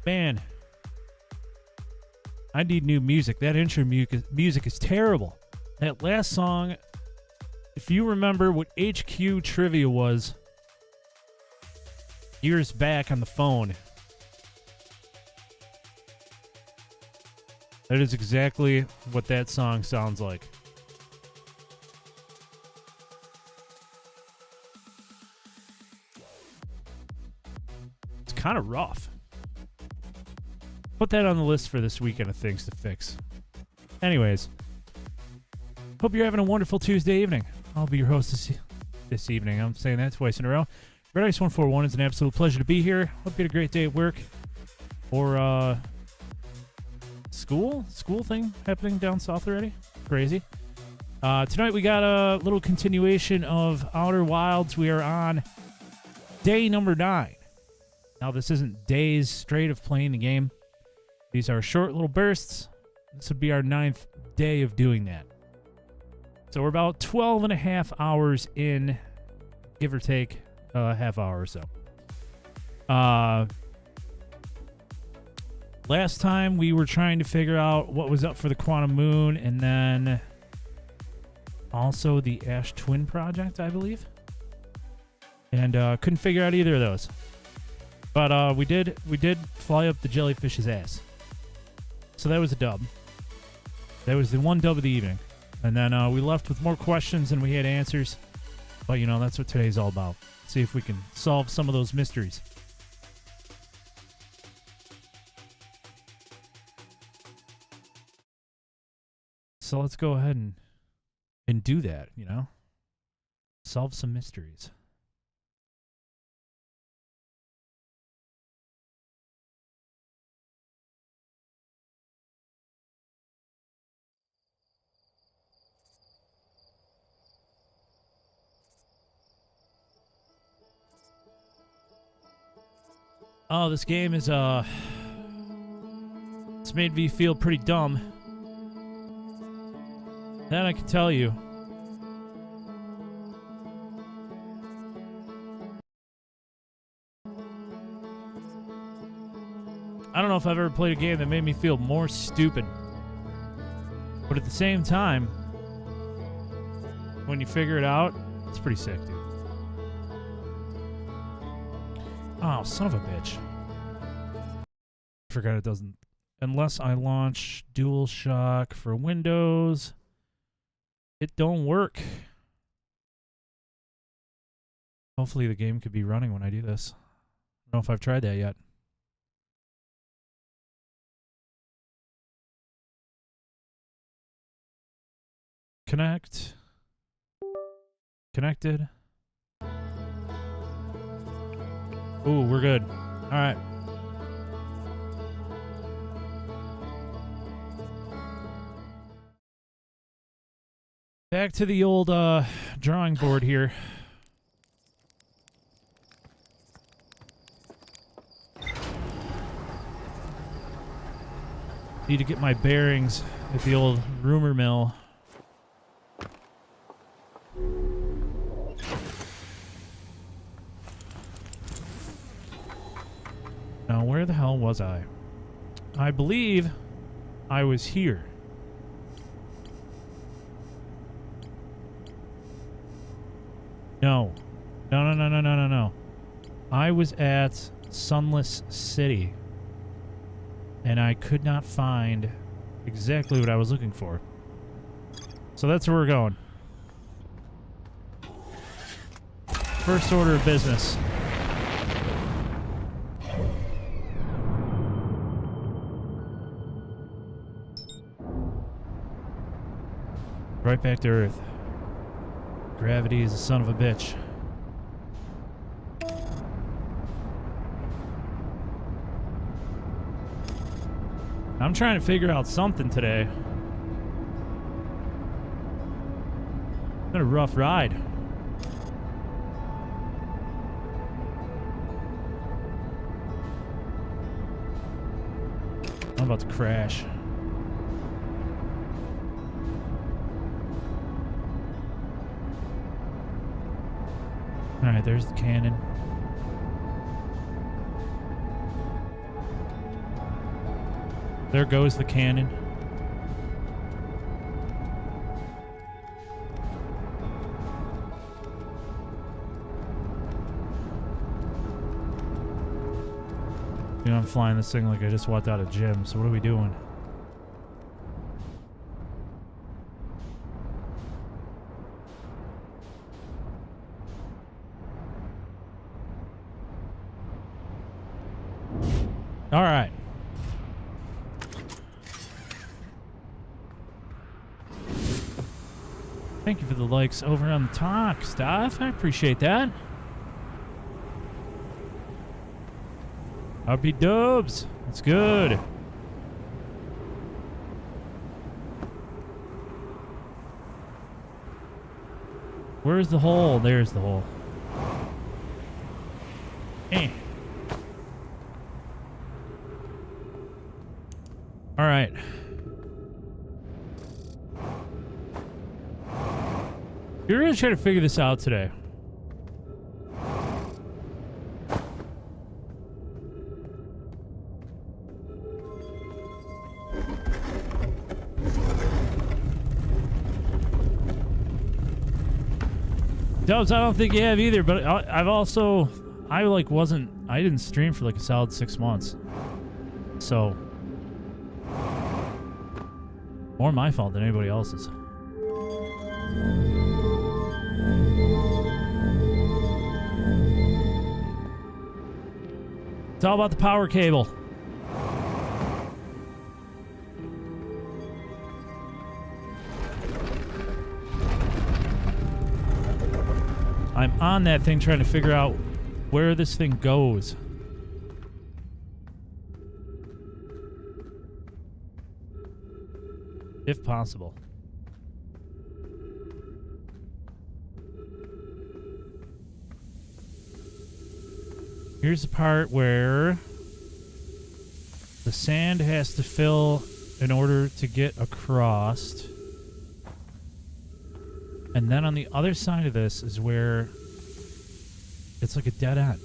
Man, I need new music. That intro music is terrible. That last song, if you remember what HQ Trivia was years back on the phone, that is exactly what that song sounds like. It's kind of rough. Put that on the list for this weekend of things to fix. Anyways, hope you're having a wonderful Tuesday evening. I'll be your host this evening. I'm saying that twice in a row. Red Ice 141, it's an absolute pleasure to be here. Hope you had a great day at work. Or school thing happening down south already. Crazy. Tonight we got a little continuation of Outer Wilds. We are on day number 9. Now this isn't days straight of playing the game. These are short little bursts. This would be our 9th day of doing that. So we're about 12 and a half hours in, give or take a half hour or so. Last time we were trying to figure out what was up for the Quantum Moon and then also the Ash Twin Project, I believe. And couldn't figure out either of those. But we did fly up the jellyfish's ass. So that was a dub. That was the one dub of the evening. And then we left with more questions than we had answers. But, you know, that's what today's all about. See if we can solve some of those mysteries. So let's go ahead and do that, you know? Solve some mysteries. Oh, this game is, it's made me feel pretty dumb. That I can tell you. I don't know if I've ever played a game that made me feel more stupid. But at the same time, when you figure it out, it's pretty sick, dude. Oh, son of a bitch. I forgot it doesn't. Unless I launch DualShock for Windows, it don't work. Hopefully the game could be running when I do this. I don't know if I've tried that yet. Connect. Connected. Ooh, we're good. All right. Back to the old drawing board here. Need to get my bearings at the old rumor mill. Now, where the hell was I? I believe I was here. No. No. I was at Sunless City. And I could not find exactly what I was looking for. So that's where we're going. First order of business. Right back to Earth. Gravity is a son of a bitch. I'm trying to figure out something today. It's been a rough ride. I'm about to crash. Alright, there's the cannon. There goes the cannon. You know, I'm flying this thing like I just walked out of gym, so what are we doing? All right. Thank you for the likes over on the talk stuff. I appreciate that. RP Dubs. That's good. Where's the hole? There's the hole. Eh. All right. You're going to try to figure this out today. Dubs, I don't think you have either, but I've also, I didn't stream for like a solid 6 months. So, more my fault than anybody else's. It's all about the power cable. I'm on that thing trying to figure out where this thing goes. If possible. Here's the part where the sand has to fill in order to get across. And then on the other side of this is where it's like a dead end.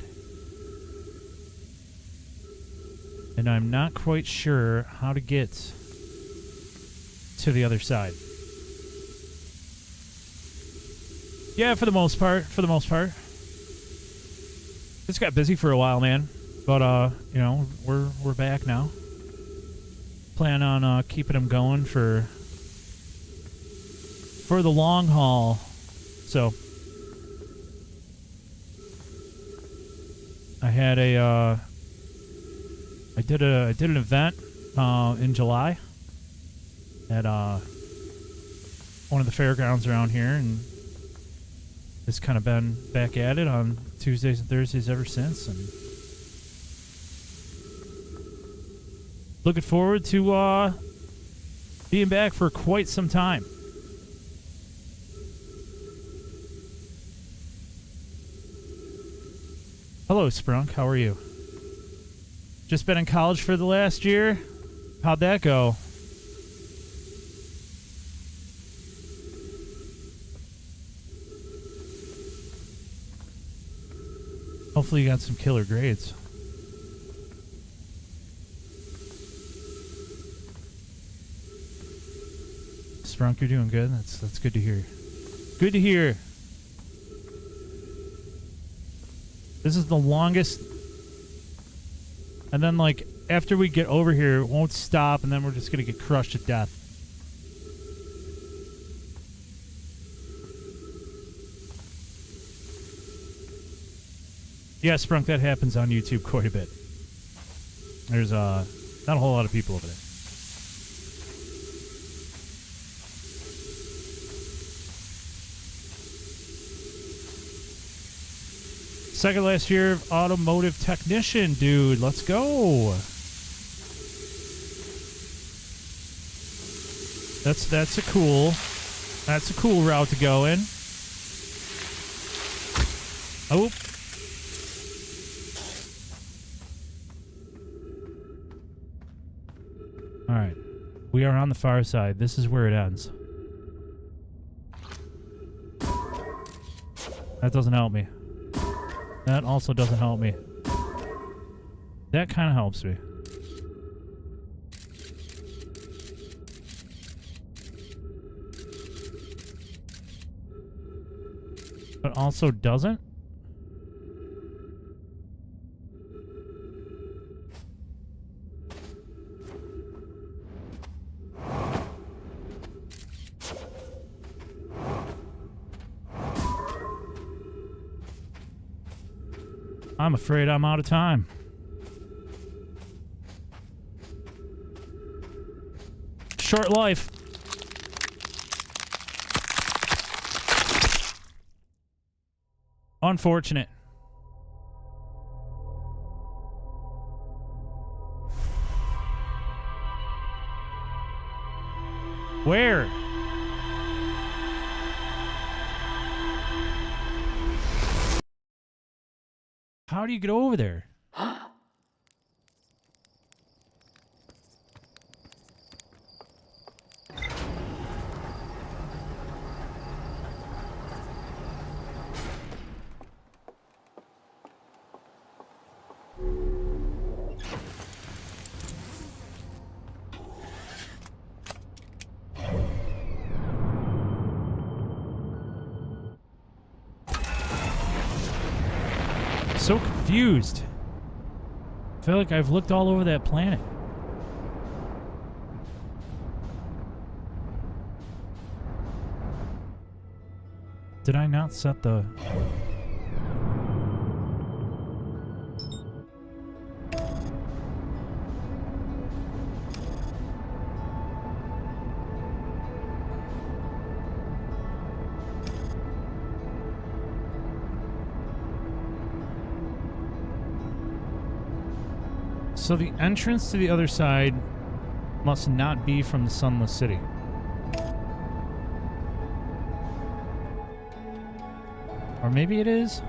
And I'm not quite sure how to get to the other side. Yeah, for the most part. Just got busy for a while, man. But, you know, we're back now. Plan on keeping them going for the long haul. So I had I did an event in July at one of the fairgrounds around here, and it's kind of been back at it on Tuesdays and Thursdays ever since, and looking forward to being back for quite some time. Hello, Sprunk. How are you? Just been in college for the last year? How'd that go? Hopefully you got some killer grades. Sprunk, you're doing good. That's good to hear. Good to hear. This is the longest. And then, like, after we get over here, it won't stop, and then we're just going to get crushed to death. Yeah, Sprunk, that happens on YouTube quite a bit. There's not a whole lot of people over there. Second last year of automotive technician, dude. Let's go. That's a cool route to go in. Oh. All right. We are on the far side. This is where it ends. That doesn't help me. That also doesn't help me. That kind of helps me. but also doesn't. I'm afraid I'm out of time. Short life. Unfortunate. Where? How do you get over there? So confused. I feel like I've looked all over that planet. Did I not set the... So the entrance to the other side must not be from the Sunless City. Or maybe it is?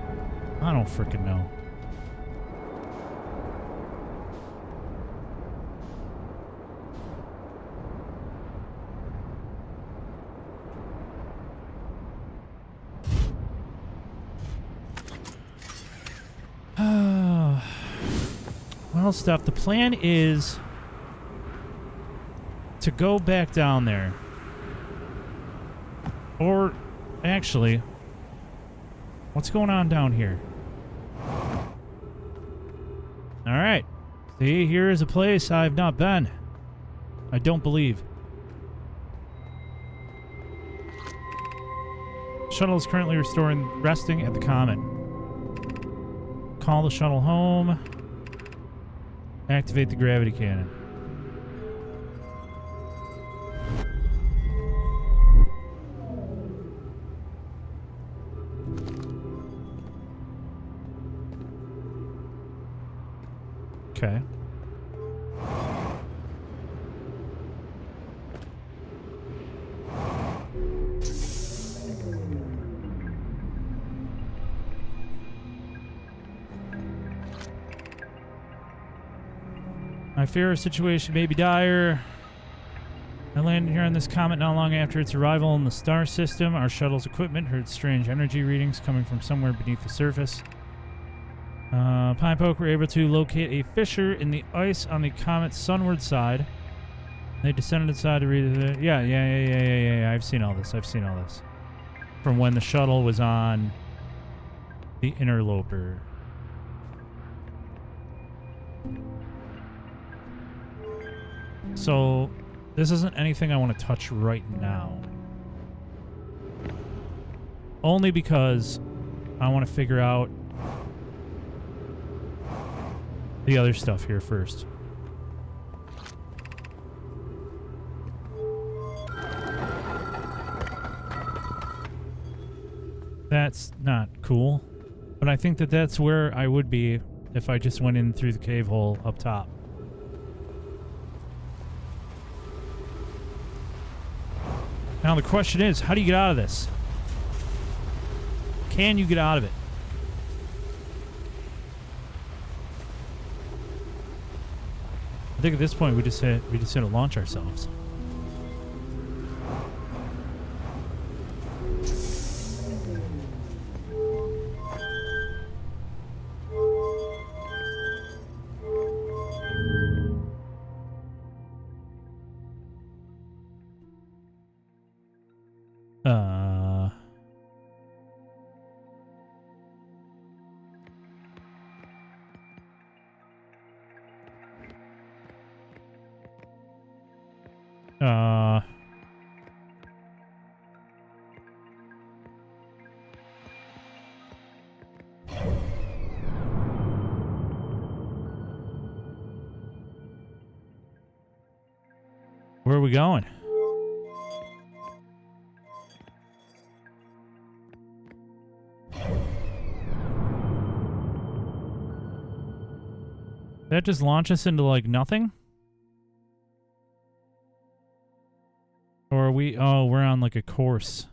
I don't frickin' know. Well, Steph, the plan is to go back down there. Or, actually, what's going on down here? Alright. See, here is a place I've not been. I don't believe. Shuttle is currently resting at the Comet. Call the shuttle home. Activate the gravity cannon. Okay. I fear a situation may be dire. I landed here on this comet not long after its arrival in the star system. Our shuttle's equipment heard strange energy readings coming from somewhere beneath the surface. Pinepoke were able to locate a fissure in the ice on the comet's sunward side. They descended inside to read the... Yeah. I've seen all this. From when the shuttle was on the interloper. So, this isn't anything I want to touch right now. Only because I want to figure out the other stuff here first. That's not cool. But I think that that's where I would be if I just went in through the cave hole up top. Now the question is, how do you get out of this? Can you get out of it? I think at this point we just had to launch ourselves. where are we going? That just launch us into, like, nothing? Or are we... Oh, we're on, like, a course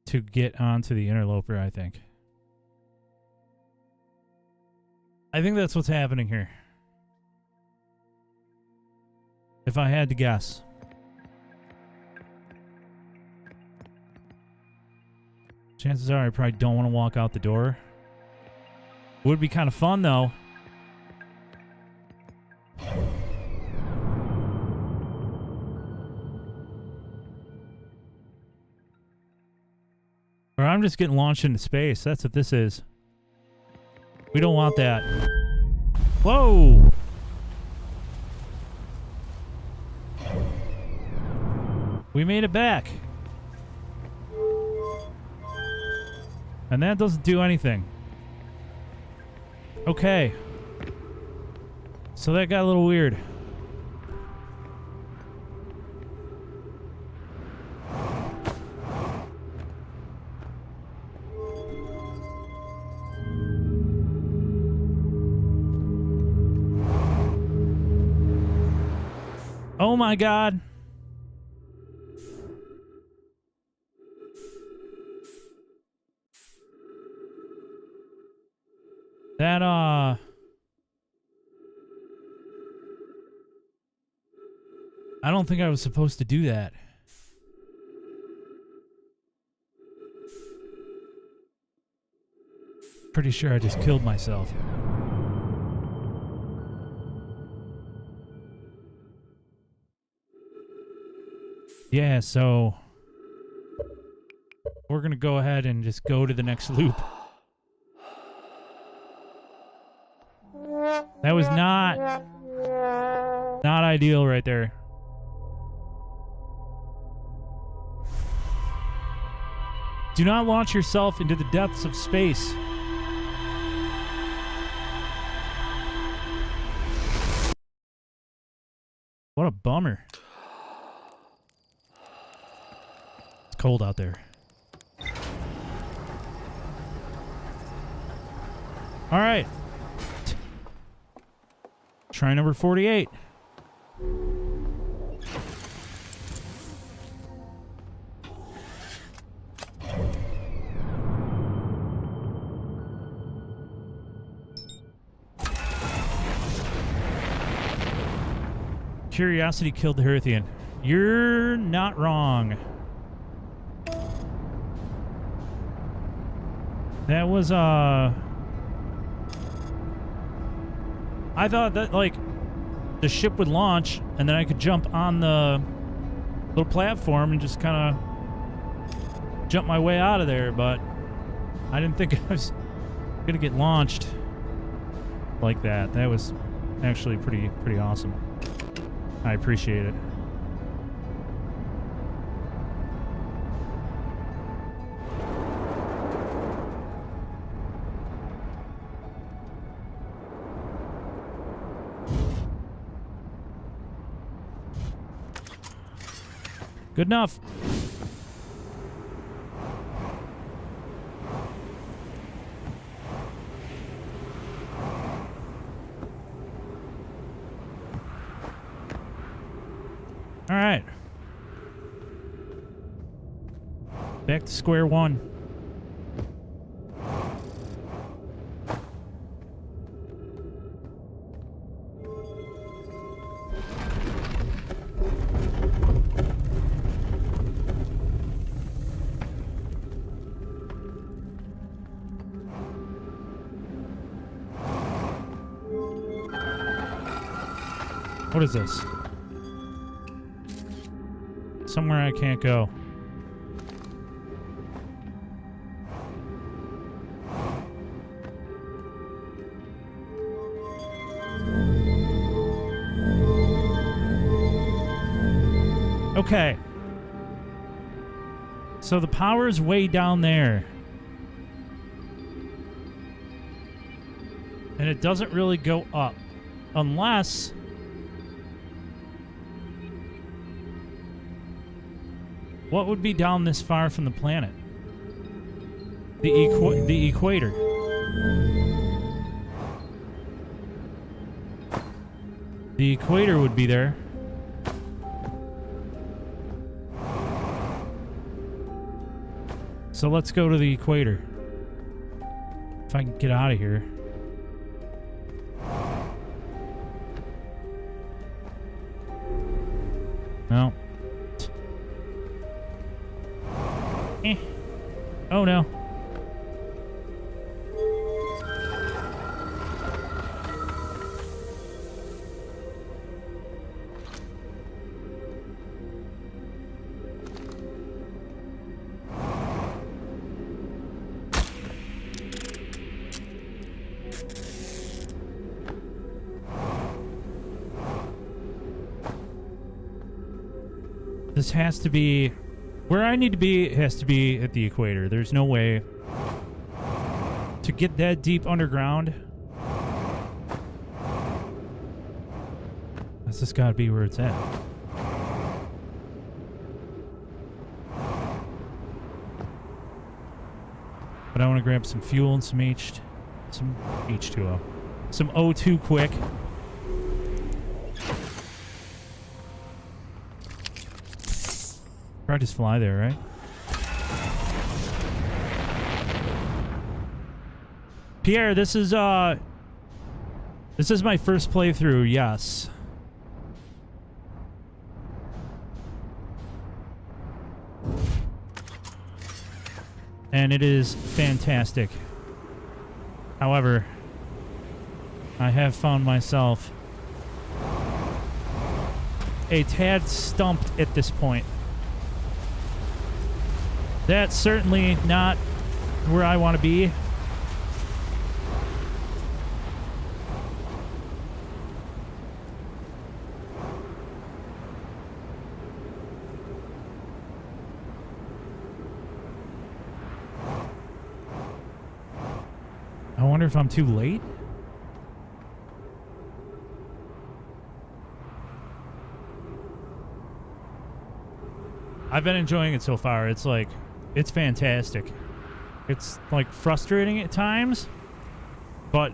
to get onto the interloper, I think. I think that's what's happening here. If I had to guess. Chances are I probably don't want to walk out the door. Would be kind of fun, though. Or I'm just getting launched into space. That's what this is. We don't want that. Whoa! We made it back. And that doesn't do anything. Okay. So that got a little weird. Oh my God. That, I don't think I was supposed to do that. Pretty sure I just killed myself. Yeah, so we're gonna go ahead and just go to the next loop. That was not ideal right there. Do not launch yourself into the depths of space. What a bummer. It's cold out there. All right. Try number 48. Curiosity killed the Hearthian. You're not wrong. That was, I thought that, like, the ship would launch, and then I could jump on the little platform and just kind of jump my way out of there, but I didn't think I was going to get launched like that. That was actually pretty awesome. I appreciate it. Good enough. All right. Back to square one. What is this? Somewhere I can't go. Okay. So the power's way down there. And it doesn't really go up. Unless What would be down this far from the planet? The equator. The equator would be there. So let's go to the equator. If I can get out of here. No. Oh no. This has to be... Where I need to be has to be at the equator. There's no way to get that deep underground. That's just gotta be where it's at. But I want to grab some fuel and some H2O. Some O2 quick. Probably just fly there, right? Pierre, this is my first playthrough, yes. And it is fantastic. However, I have found myself a tad stumped at this point. That's certainly not where I want to be. I wonder if I'm too late? I've been enjoying it so far. It's like... It's fantastic. It's, like, frustrating at times, but,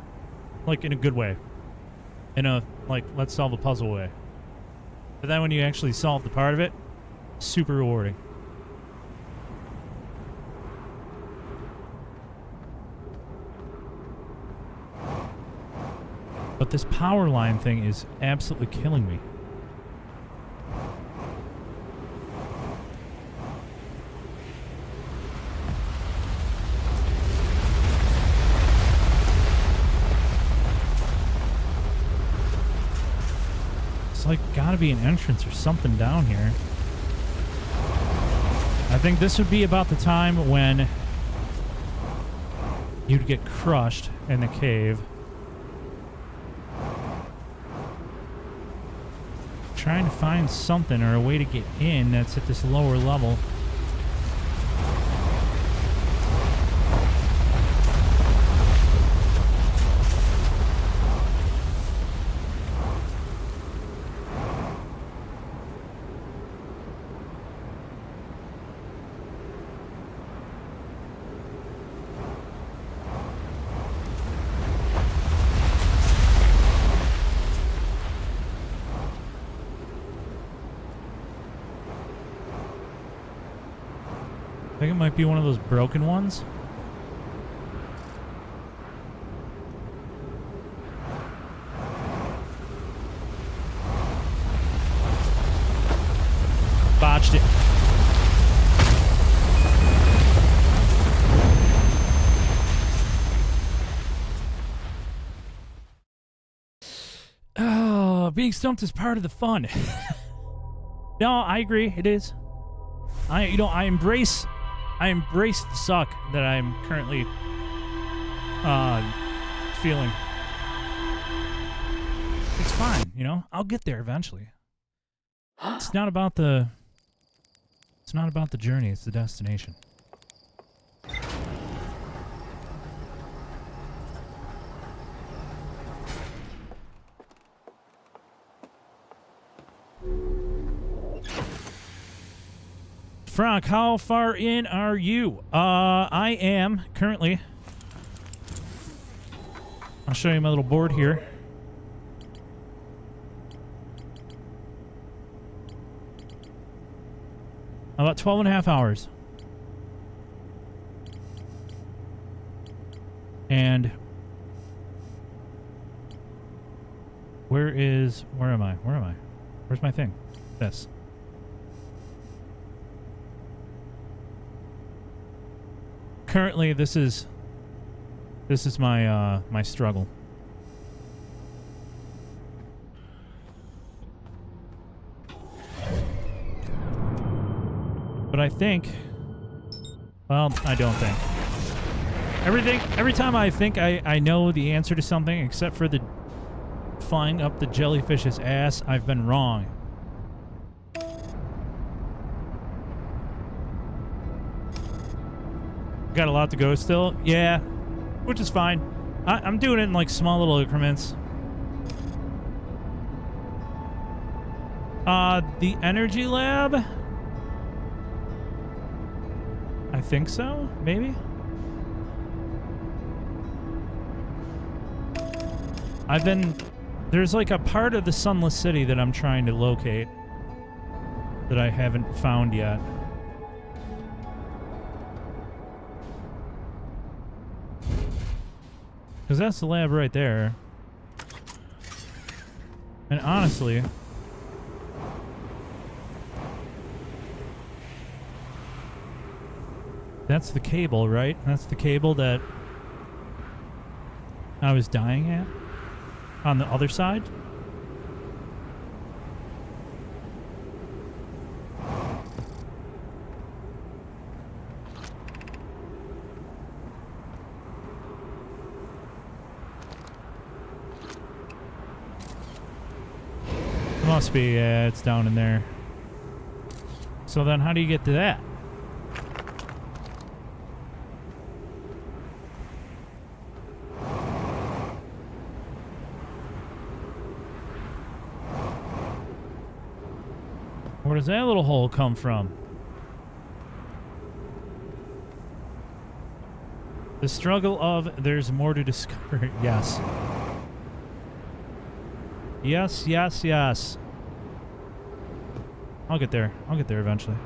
like, in a good way. In a, like, let's solve a puzzle way. But then when you actually solve the part of it, super rewarding. But this power line thing is absolutely killing me. Like, gotta be an entrance or something down here. I think this would be about the time when you'd get crushed in the cave. Trying to find something or a way to get in that's at this lower level. I think it might be one of those broken ones. Botched it. Oh, being stumped is part of the fun. No, I agree. It is. I embrace the suck that I'm currently feeling. It's fine, you know? I'll get there eventually. It's not about the journey, it's the destination. Frank, how far in are you? I am currently... I'll show you my little board here. About 12 and a half hours. And... Where am I? Where's my thing? This. Currently, this is my my struggle. But I think, well, I don't think. Every time I think I know the answer to something, except for the flying up the jellyfish's ass, I've been wrong. Got a lot to go still. Yeah, which is fine. I'm doing it in like small little increments. The energy lab? I think so, maybe? There's like a part of the Sunless City that I'm trying to locate that I haven't found yet. Because that's the lab right there. And honestly... That's the cable, right? That's the cable that I was dying at on the other side. Must be, yeah, it's down in there. So then how do you get to that? Where does that little hole come from? The struggle of there's more to discover. Yes. Yes, yes, yes. I'll get there. I'll get there eventually.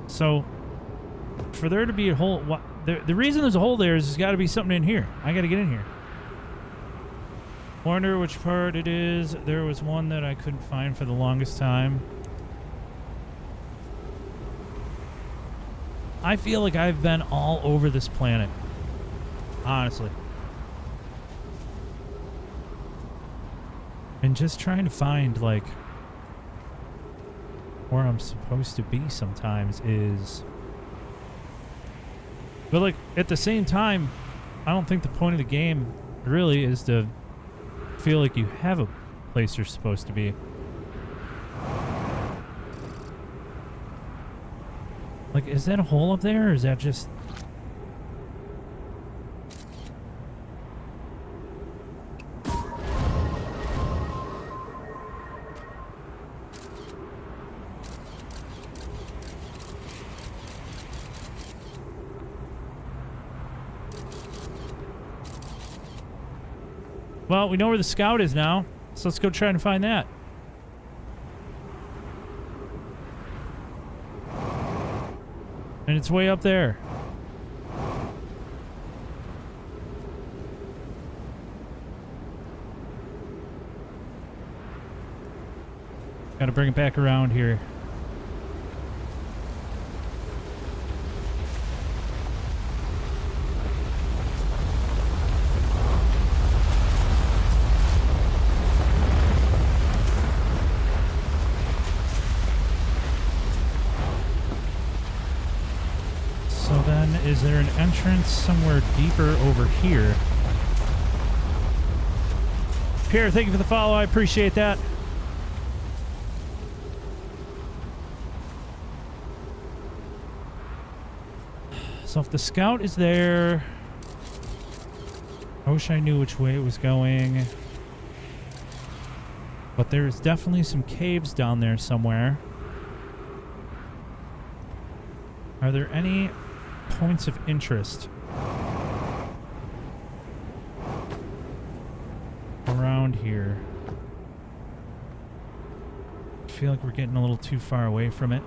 So, for there to be a hole... The reason there's a hole there is there's got to be something in here. I got to get in here. Wonder which part it is. There was one that I couldn't find for the longest time. I feel like I've been all over this planet. Honestly. And just trying to find, like, where I'm supposed to be sometimes is... But, like, at the same time, I don't think the point of the game really is to feel like you have a place you're supposed to be. Like, is that a hole up there, or is that just... Well, we know where the scout is now, so let's go try and find that. And it's way up there. Gotta bring it back around here. Is there an entrance somewhere deeper over here? Pierre, thank you for the follow. I appreciate that. So if the scout is there... I wish I knew which way it was going. But there's definitely some caves down there somewhere. Are there any points of interest around here? I feel like we're getting a little too far away from it.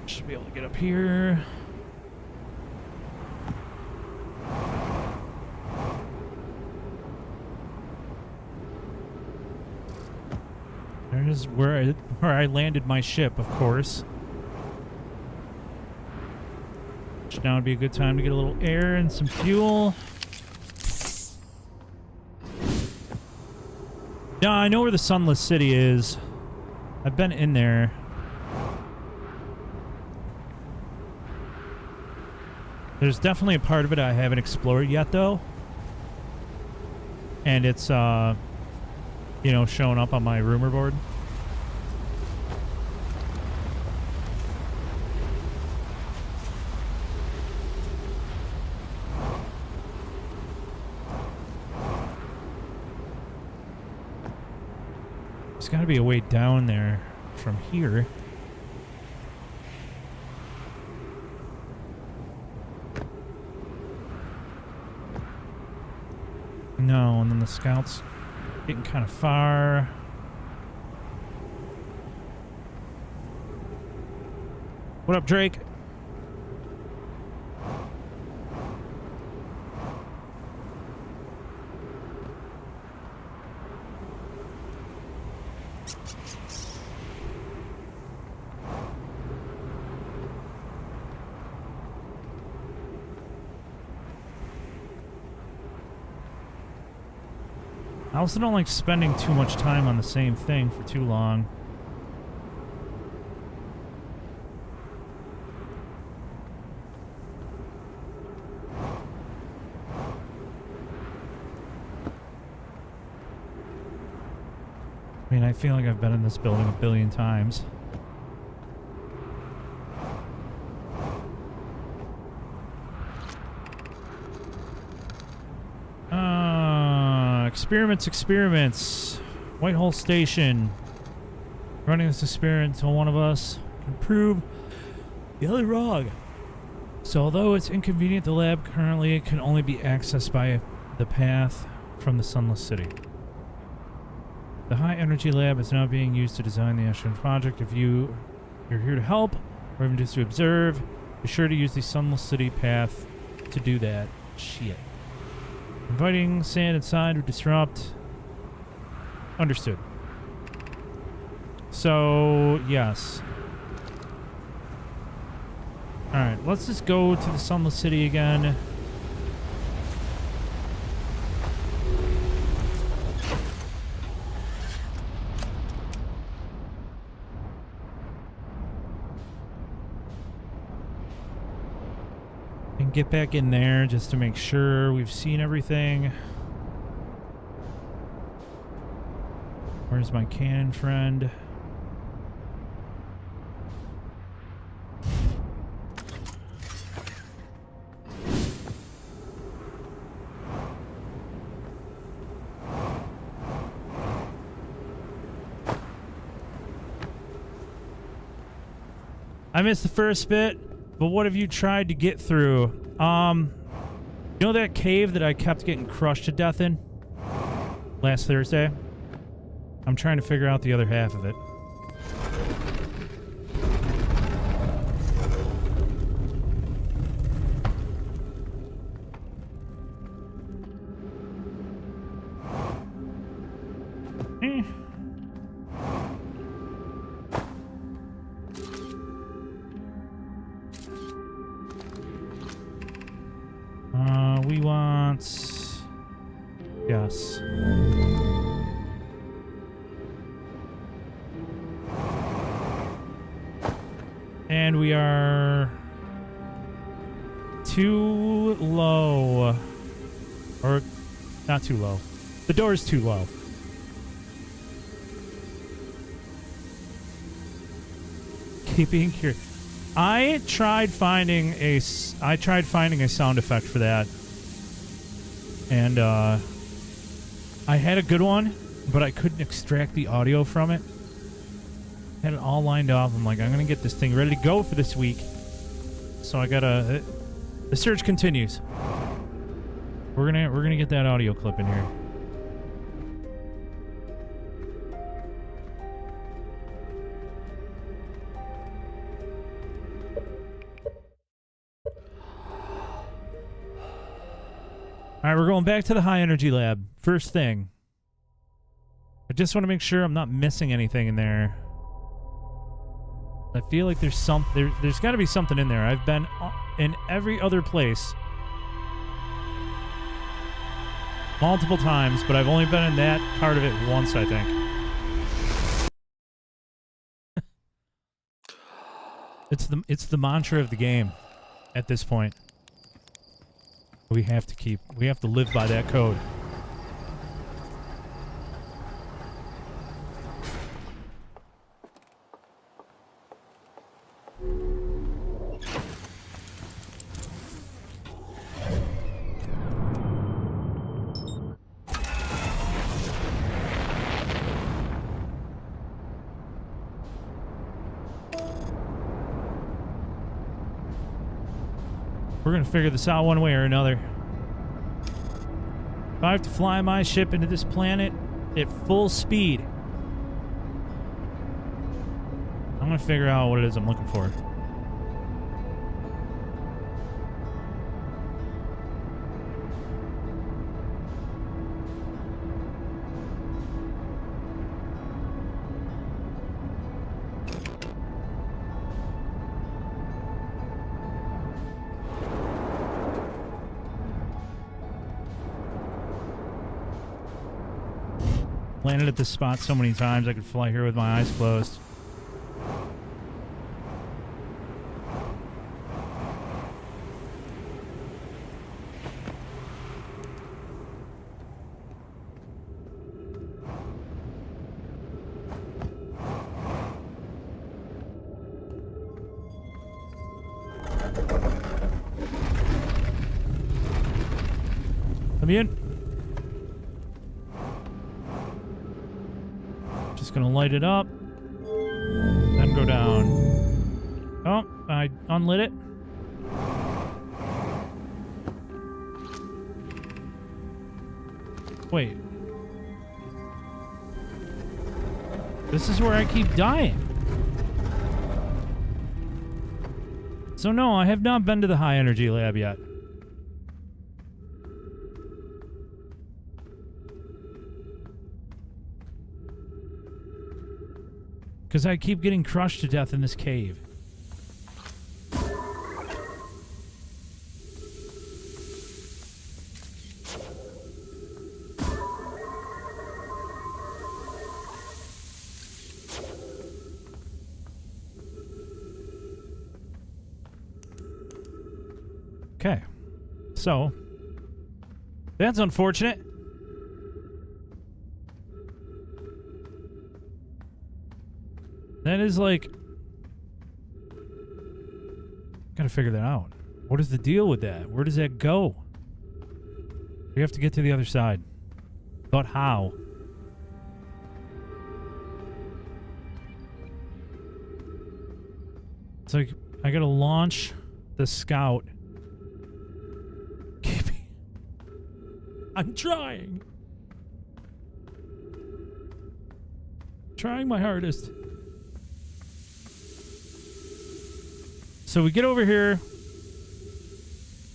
Should be able to get up here. There's where I landed my ship, of course. Which now would be a good time to get a little air and some fuel. Now I know where the Sunless City is. I've been in there. There's definitely a part of it I haven't explored yet, though. And it's, you know, showing up on my rumor board. There's got to be a way down there from here. No, and then the scouts getting kind of far. What up, Drake? I also don't like spending too much time on the same thing for too long. I mean, I feel like I've been in this building a billion times. Experiments. Whitehall Station. Running this experiment until one of us can prove the other wrong. So although it's inconvenient, the lab currently can only be accessed by the path from the Sunless City. The High Energy Lab is now being used to design the Ashton project. If you're here to help, or even just to observe, be sure to use the Sunless City path to do that. Shit. Inviting sand inside would disrupt. Understood. So, yes. Alright, let's just go to the Sunless City again. And get back in there just to make sure we've seen everything. Where's my cannon friend? I missed the first bit, but what have you tried to get through? You know that cave that I kept getting crushed to death in last Thursday? I'm trying to figure out the other half of it. We want... Yes. And we are too low. Or not too low. The door is too low. Keep being curious. I tried finding a sound effect for that, and I had a good one, but I couldn't extract the audio from it. Had it all lined up. I'm like, I'm gonna get this thing ready to go for this week. So I gotta. The search continues. We're gonna get that audio clip in here. All right, we're going back to the high energy lab. First thing. I just want to make sure I'm not missing anything in there. I feel like there's there's got to be something in there. I've been in every other place multiple times, but I've only been in that part of it once, I think. It's the mantra of the game at this point. We have to live by that code. We're gonna figure this out one way or another. If I have to fly my ship into this planet at full speed, I'm gonna figure out what it is I'm looking for. Landed at this spot so many times I could fly here with my eyes closed. Let me in. Gonna light it up, then go down. Oh, I unlit it. Wait. This is where I keep dying. So no, I have not been to the high energy lab yet. Because I keep getting crushed to death in this cave. Okay. So, that's unfortunate. That is like... Gotta figure that out. What is the deal with that? Where does that go? We have to get to the other side. But how? It's like, I gotta launch the scout. I'm trying. Trying my hardest. So we get over here,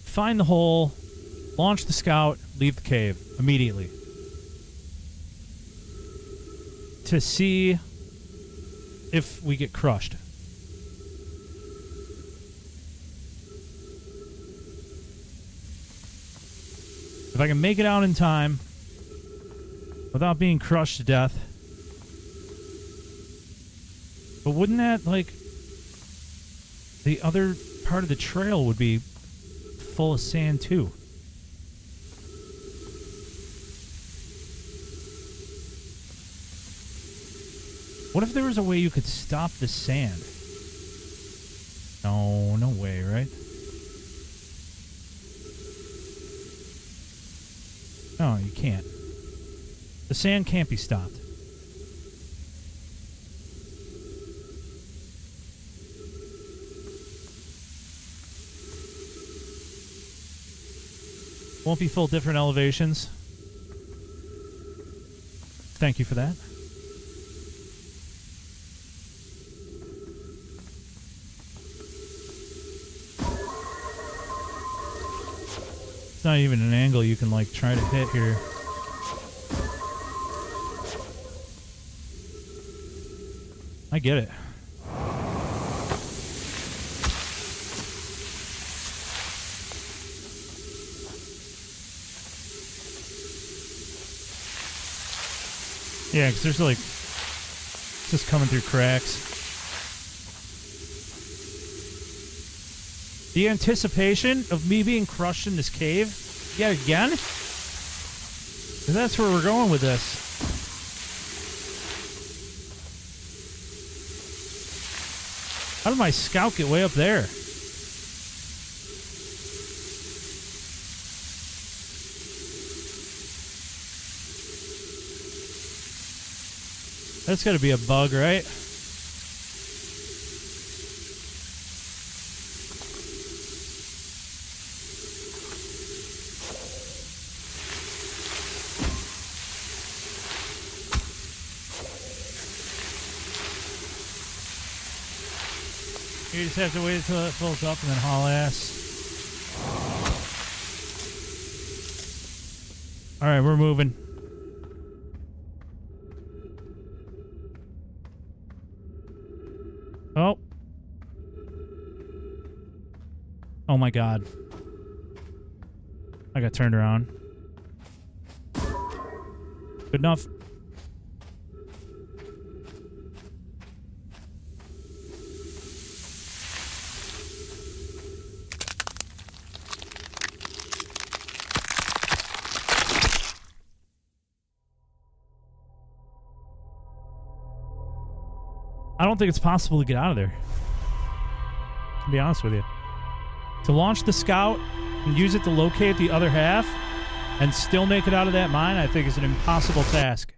find the hole, launch the scout, leave the cave immediately. To see if we get crushed. If I can make it out in time without being crushed to death. But wouldn't that, like... The other part of the trail would be full of sand, too. What if there was a way you could stop the sand? No, no way, right? No, you can't. The sand can't be stopped. Won't be full different elevations. Thank you for that. It's not even an angle you can like try to hit here. I get it. Yeah, because there's like, it's just coming through cracks. The anticipation of me being crushed in this cave yet again? 'Cause that's where we're going with this. How did my scout get way up there? That's got to be a bug, right? You just have to wait until it fills up and then haul ass. Alright, we're moving. Oh. Oh my god. I got turned around. Good enough. I don't think it's possible to get out of there. To be honest with you. To launch the scout and use it to locate the other half and still make it out of that mine, I think is an impossible task.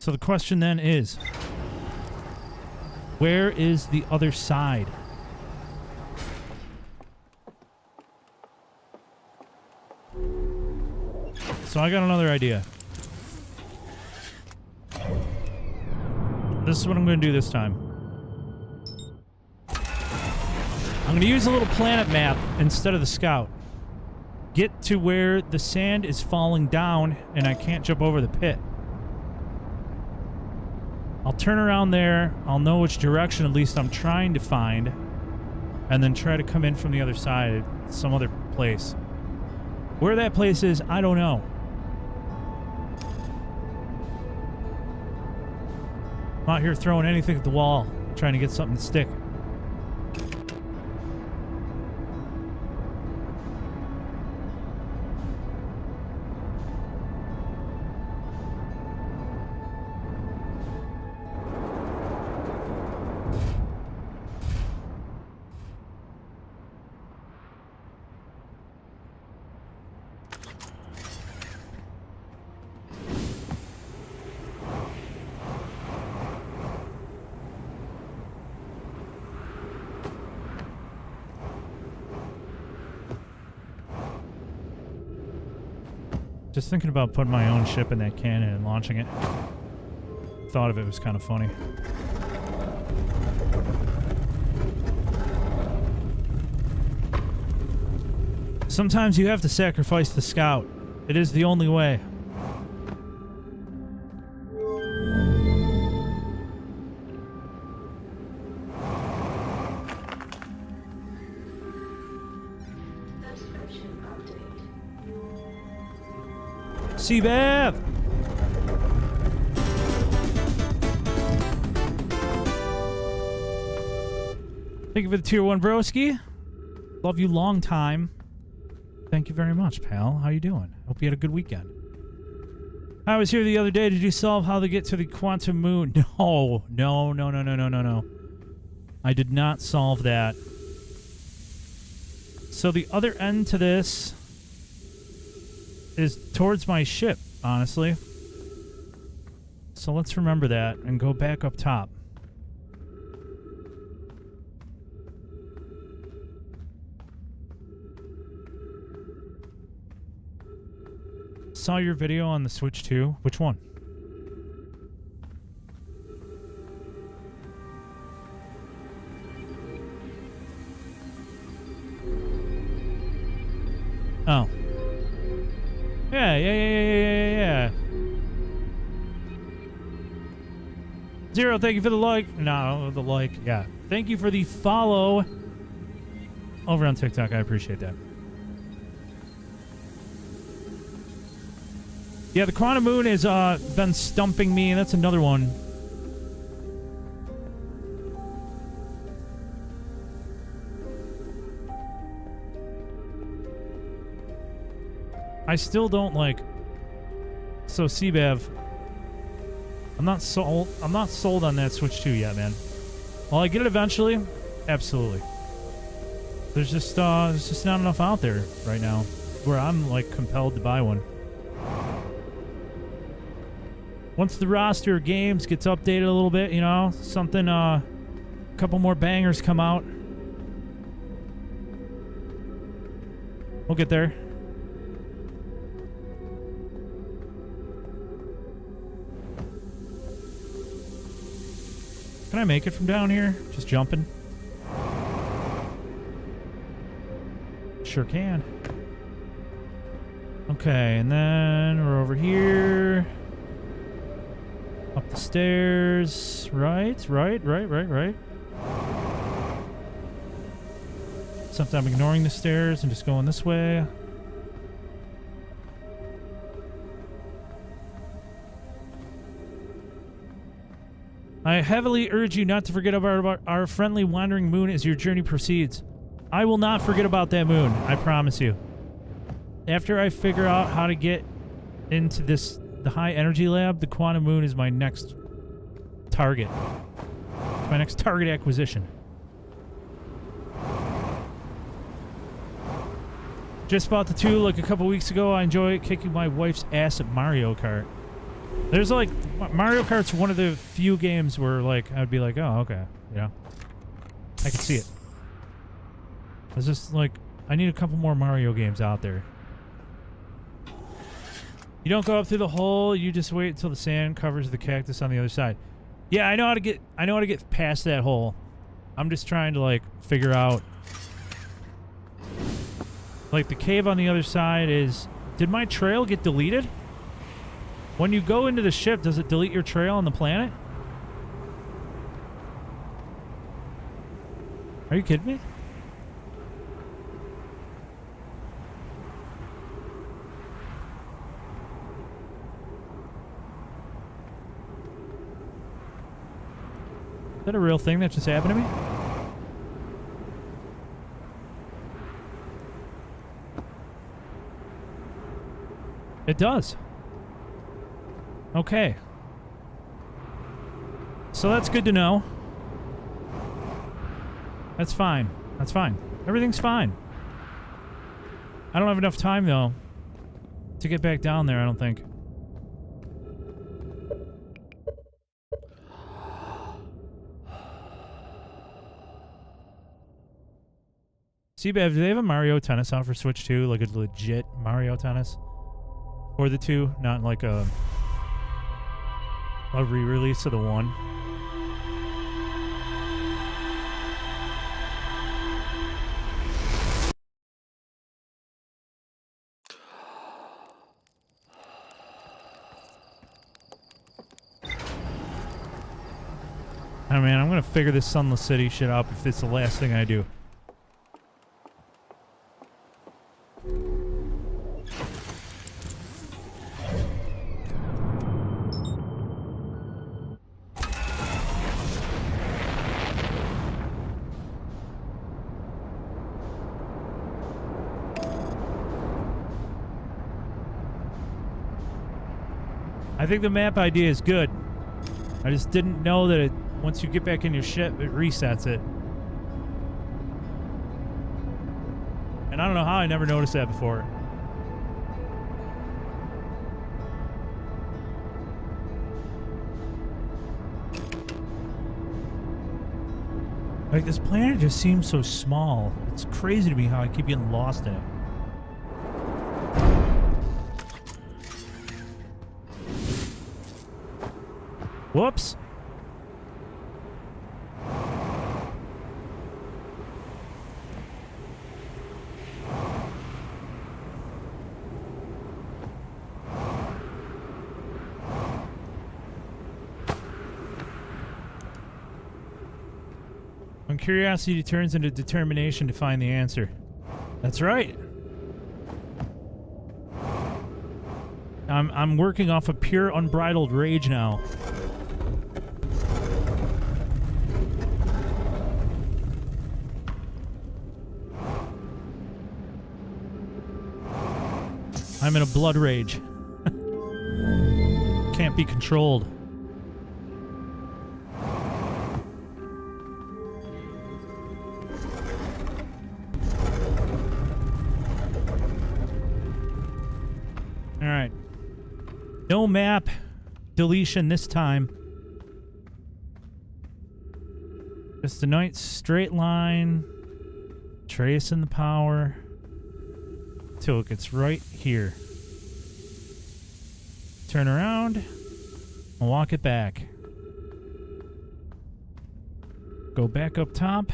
So the question then is, where is the other side? So I got another idea. This is what I'm going to do this time. I'm going to use a little planet map instead of the scout. Get to where the sand is falling down and I can't jump over the pit. I'll turn around there. I'll know which direction at least I'm trying to find. And then try to come in from the other side, some other place. Where that place is, I don't know. I'm out here throwing anything at the wall, trying to get something to stick. Just thinking about putting my own ship in that cannon and launching it. Thought of it was kind of funny. Sometimes you have to sacrifice the scout. It is the only way. Seabath! Thank you for the tier 1 broski. Love you long time. Thank you very much, pal. How you doing? Hope you had a good weekend. I was here the other day. Did you solve how to get to the quantum moon? No. No. I did not solve that. So the other end to this is towards my ship, honestly. So let's remember that and go back up top. Saw your video on the Switch 2. Which one? Oh. Yeah. Zero, thank you for the like. No, the like, yeah. Thank you for the follow over on TikTok. I appreciate that. Yeah, the Quantum Moon has been stumping me, and that's another one. I still don't like. So CBAV, I'm not sold on that Switch 2 yet, man. Will I get it eventually? Absolutely. There's just not enough out there right now where I'm like compelled to buy one. Once the roster of games gets updated a little bit, you know, something, a couple more bangers come out, we'll get there. Can I make it from down here? Just jumping? Sure can. Okay, and then we're over here. Up the stairs. Right. Except I'm ignoring the stairs and just going this way. I heavily urge you not to forget about our friendly wandering moon as your journey proceeds. I will not forget about that moon, I promise you. After I figure out how to get into the high energy lab, the quantum moon is my next target. It's my next target acquisition. Just bought the 2 like a couple weeks ago. I enjoy kicking my wife's ass at Mario Kart. There's like, Mario Kart's one of the few games where like, I'd be like, oh, okay, you know. I can see it. It's just like, I need a couple more Mario games out there. You don't go up through the hole, you just wait until the sand covers the cactus on the other side. Yeah, I know how to get past that hole. I'm just trying to like figure out, like the cave on the other side is, did my trail get deleted? When you go into the ship, does it delete your trail on the planet? Are you kidding me? Is that a real thing that just happened to me? It does. Okay. So that's good to know. That's fine. That's fine. Everything's fine. I don't have enough time, though, to get back down there, I don't think. CBAV, do they have a Mario Tennis out for Switch 2? Like a legit Mario Tennis? Or the 2? Not like a re-release of the 1? Oh man, I'm gonna figure this Sunless City shit out if it's the last thing I do. I think the map idea is good. I just didn't know that once you get back in your ship, it resets it. And I don't know how I never noticed that before. Like, this planet just seems so small. It's crazy to me how I keep getting lost in it. Whoops. When curiosity turns into determination to find the answer. That's right. I'm working off of pure unbridled rage now. I'm in a blood rage. Can't be controlled. All right. No map deletion this time. Just a nice straight line. Tracing the power. Till it gets right here. Turn around and walk it back. Go back up top.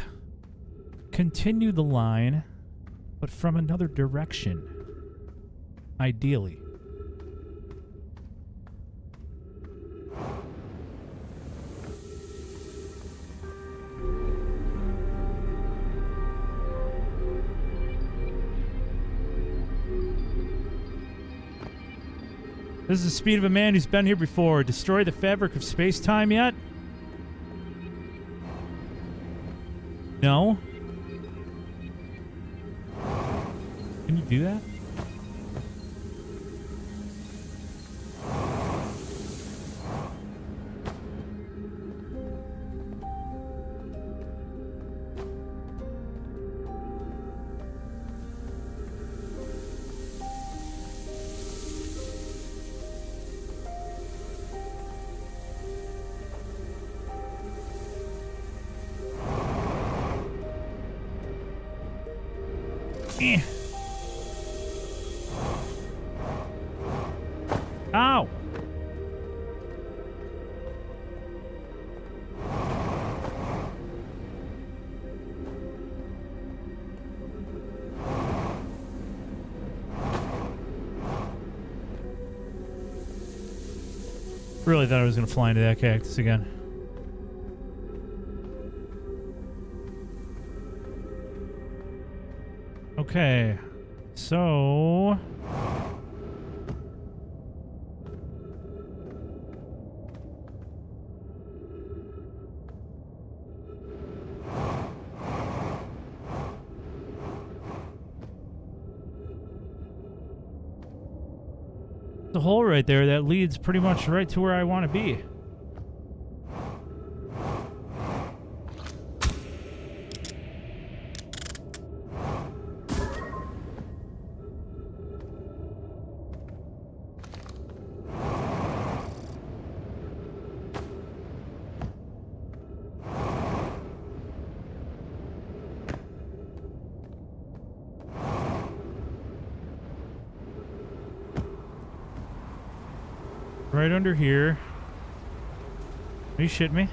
Continue the line, but from another direction. Ideally. This is the speed of a man who's been here before. Destroy the fabric of space-time yet? No? Can you do that? Ow! Really thought I was going to fly into that cactus again. Okay, so... the hole right there that leads pretty much right to where I want to be. Right under here. Are you shitting me?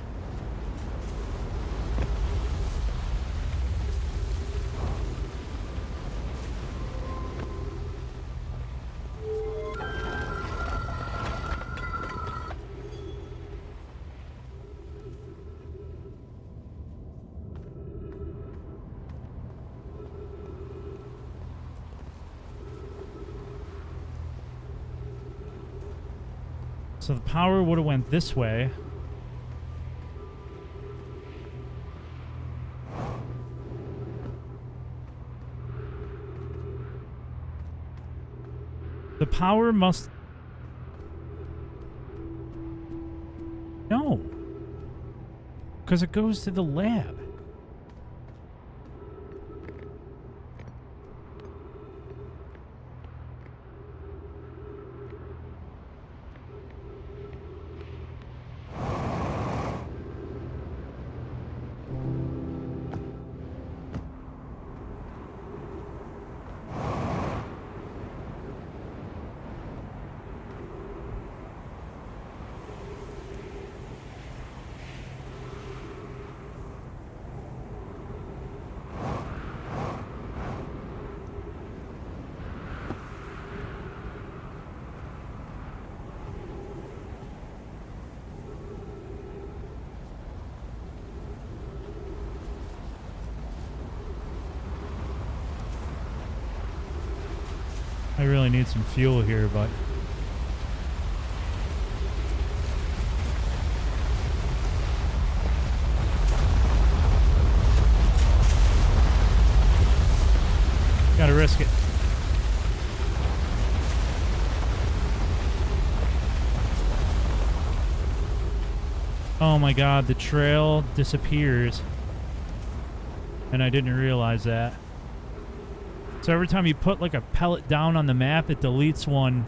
So the power would have went this way. The power must... Because it goes to the lab. I really need some fuel here, but gotta risk it. Oh my god, the trail disappears. And I didn't realize that. So every time you put like a pellet down on the map, it deletes one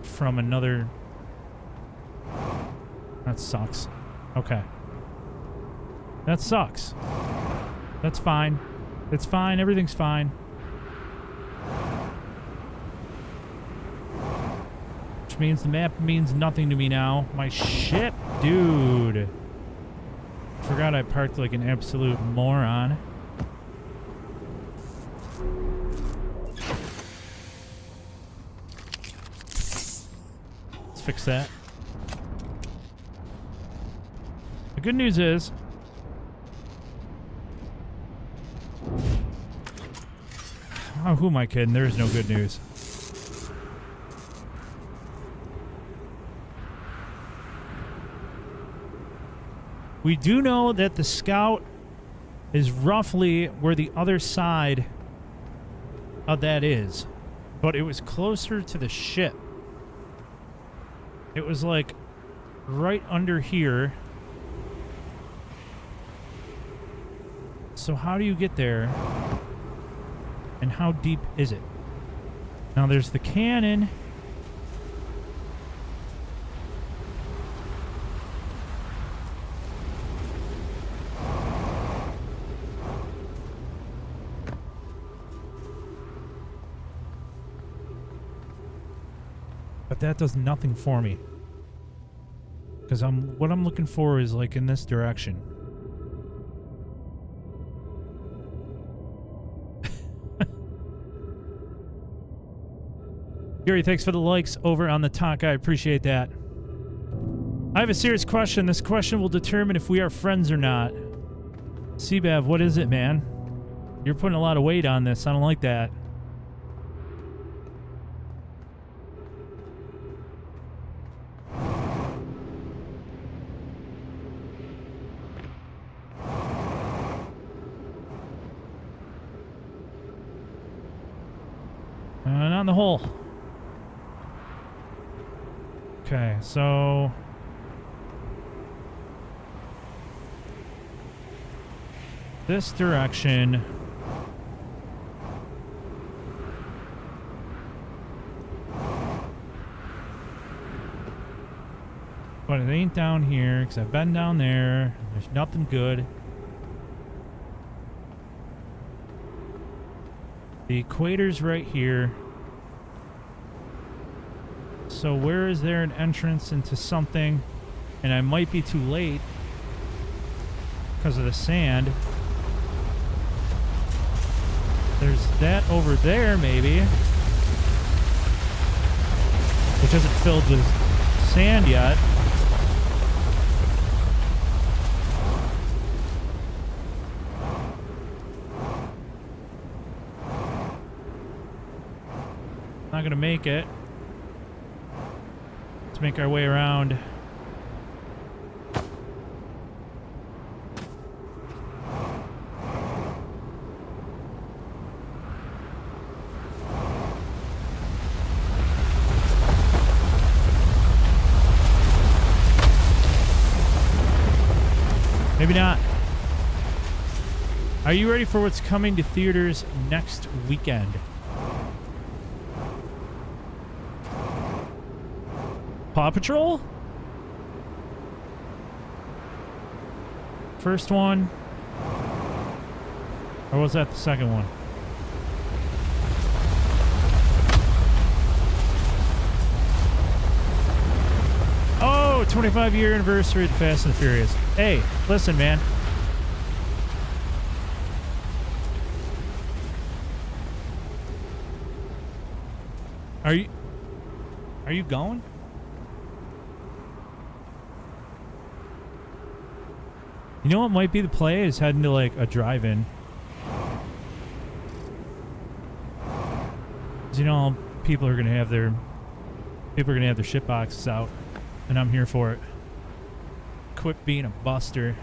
from another. That sucks. Okay. That sucks. That's fine. It's fine. Everything's fine. Which means the map means nothing to me now. My ship, dude. Forgot I parked like an absolute moron. Fix that. The good news is oh, who am I kidding? There is no good news. We do know that the scout is roughly where the other side of that is, but it was closer to the ship. It was like right under here. So how do you get there? And how deep is it? Now there's the cannon. But that does nothing for me. Because what I'm looking for is like in this direction. Gary, thanks for the likes over on the talk. I appreciate that. I have a serious question. This question will determine if we are friends or not. Seabav, what is it, man? You're putting a lot of weight on this. I don't like that. Not in the hole. Okay, so this direction. But it ain't down here, because I've been down there. There's nothing good. The equator's right here. So where is there an entrance into something? And I might be too late because of the sand. There's that over there, maybe. Which isn't filled with sand yet. Not gonna make it. Let's make our way around. Are you ready for what's coming to theaters next weekend? Paw Patrol? First one? Or was that the second one? Oh, 25-year anniversary of the Fast and the Furious. Hey, listen, man. Are you going? You know what might be the play is heading to like a drive-in. 'Cause you know people are gonna have their shit boxes out, and I'm here for it. Quit being a buster.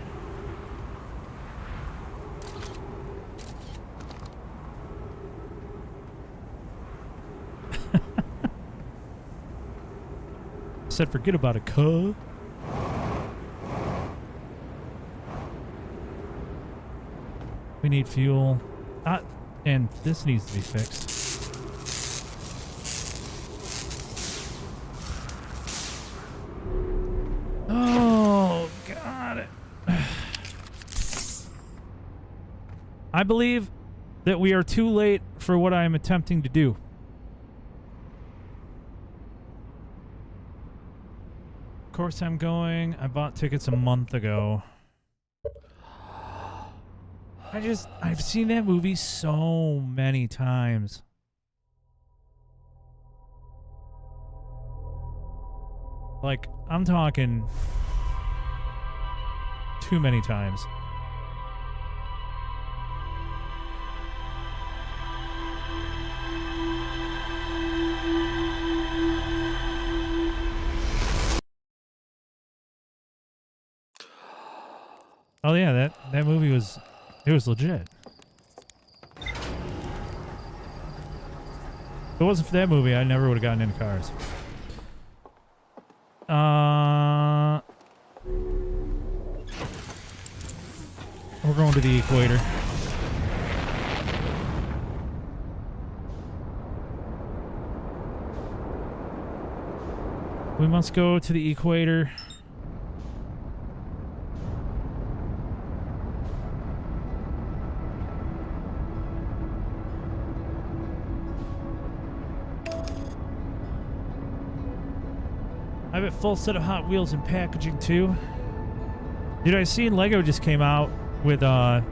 Said forget about a cuh. We need fuel. And this needs to be fixed. Oh, God. I believe that we are too late for what I am attempting to do. Of course I'm going. I bought tickets a month ago. I've seen that movie so many times. Like, I'm talking too many times. Oh yeah, that movie was legit. If it wasn't for that movie, I never would have gotten into cars. We're going to the equator. We must go to the equator. I have a full set of Hot Wheels and packaging too. Dude, I seen Lego just came out with the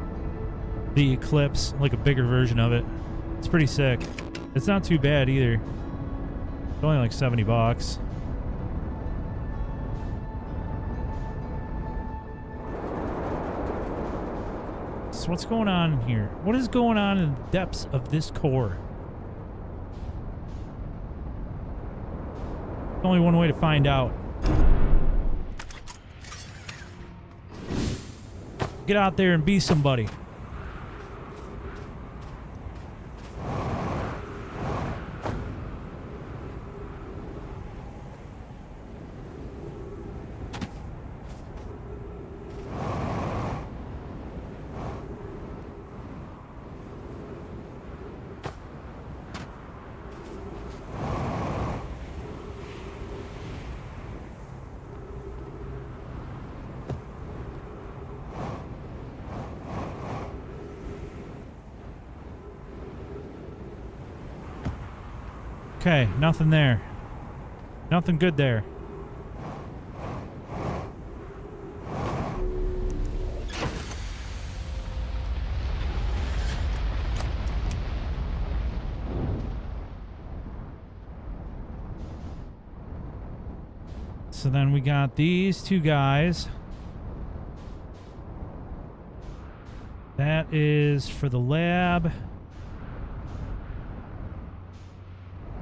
Eclipse, like a bigger version of it. It's pretty sick. It's not too bad either. It's only like $70. So what's going on in here? What is going on in the depths of this core? There's only one way to find out. Get out there and be somebody. Okay, nothing there. Nothing good there. So then we got these two guys. That is for the lab.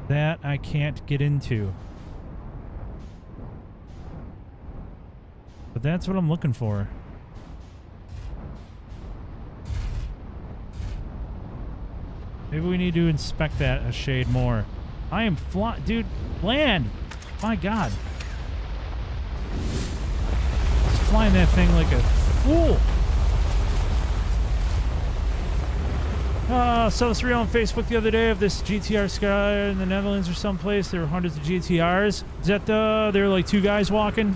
That I can't get into. But that's what I'm looking for. Maybe we need to inspect that a shade more. I am dude, land! My God. Just flying that thing like a fool. saw this reel on Facebook the other day of this GTR Sky in the Netherlands or someplace. There were hundreds of GTRs. Is that there were like two guys walking?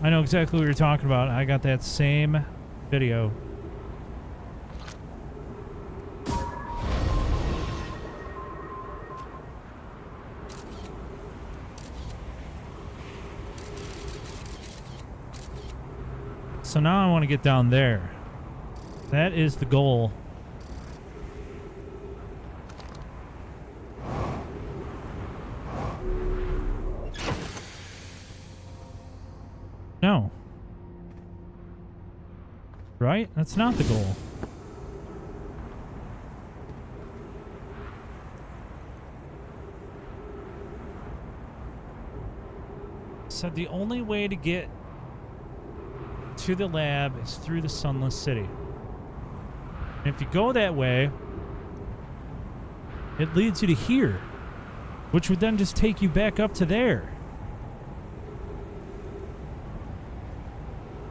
I know exactly what you're talking about. I got that same video. So now I want to get down there. That is the goal. No. Right? That's not the goal. So the only way to get to the lab is through the Sunless City. And if you go that way, it leads you to here, which would then just take you back up to there.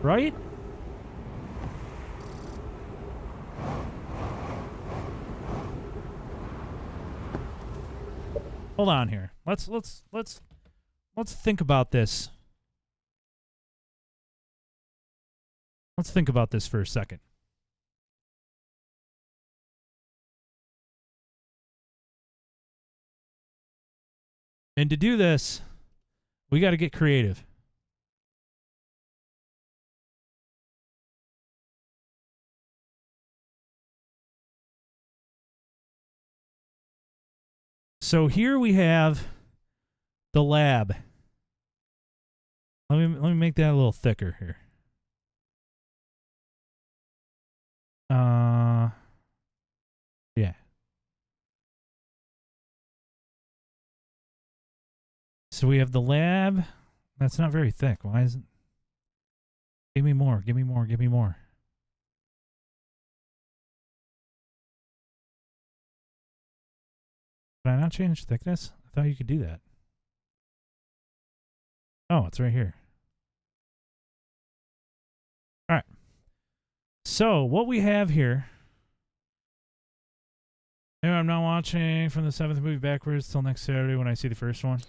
Right? Hold on here. Let's think about this. Let's think about this for a second. And to do this, we got to get creative. So here we have the lab. Let me make that a little thicker here. Yeah. So we have the lab. That's not very thick. Why is it? Give me more. Give me more. Give me more. Can I not change thickness? I thought you could do that. Oh, it's right here. All right. So what we have here. Anyway, I'm not watching from the 7th movie backwards till next Saturday when I see the first one.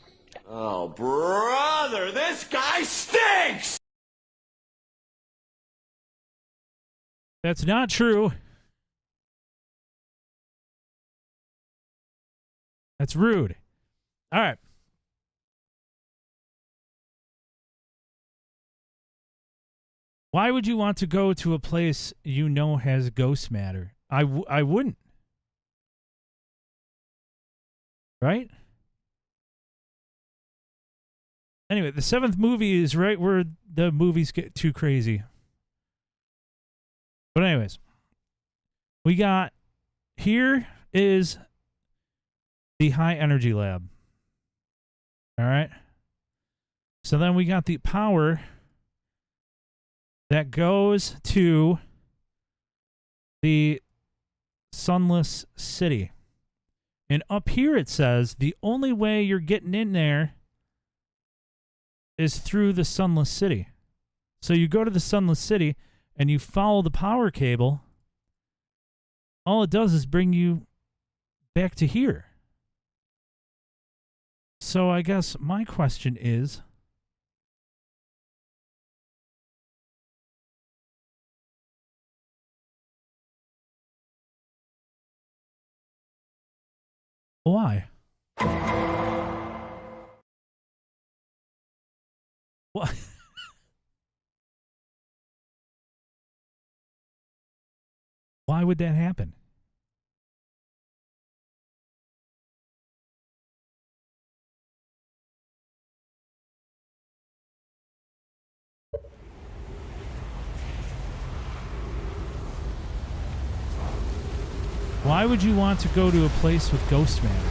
Oh, brother, this guy stinks! That's not true. That's rude. All right. Why would you want to go to a place you know has ghost matter? I wouldn't. Right? Anyway, the 7th movie is right where the movies get too crazy. But anyways, we got here is the high energy lab. All right. So then we got the power that goes to the Sunless City. And up here it says the only way you're getting in there is through the Sunless City. So you go to the Sunless City and you follow the power cable. All it does is bring you back to here. So I guess my question is, why? What? Why would that happen? Why would you want to go to a place with ghost matter?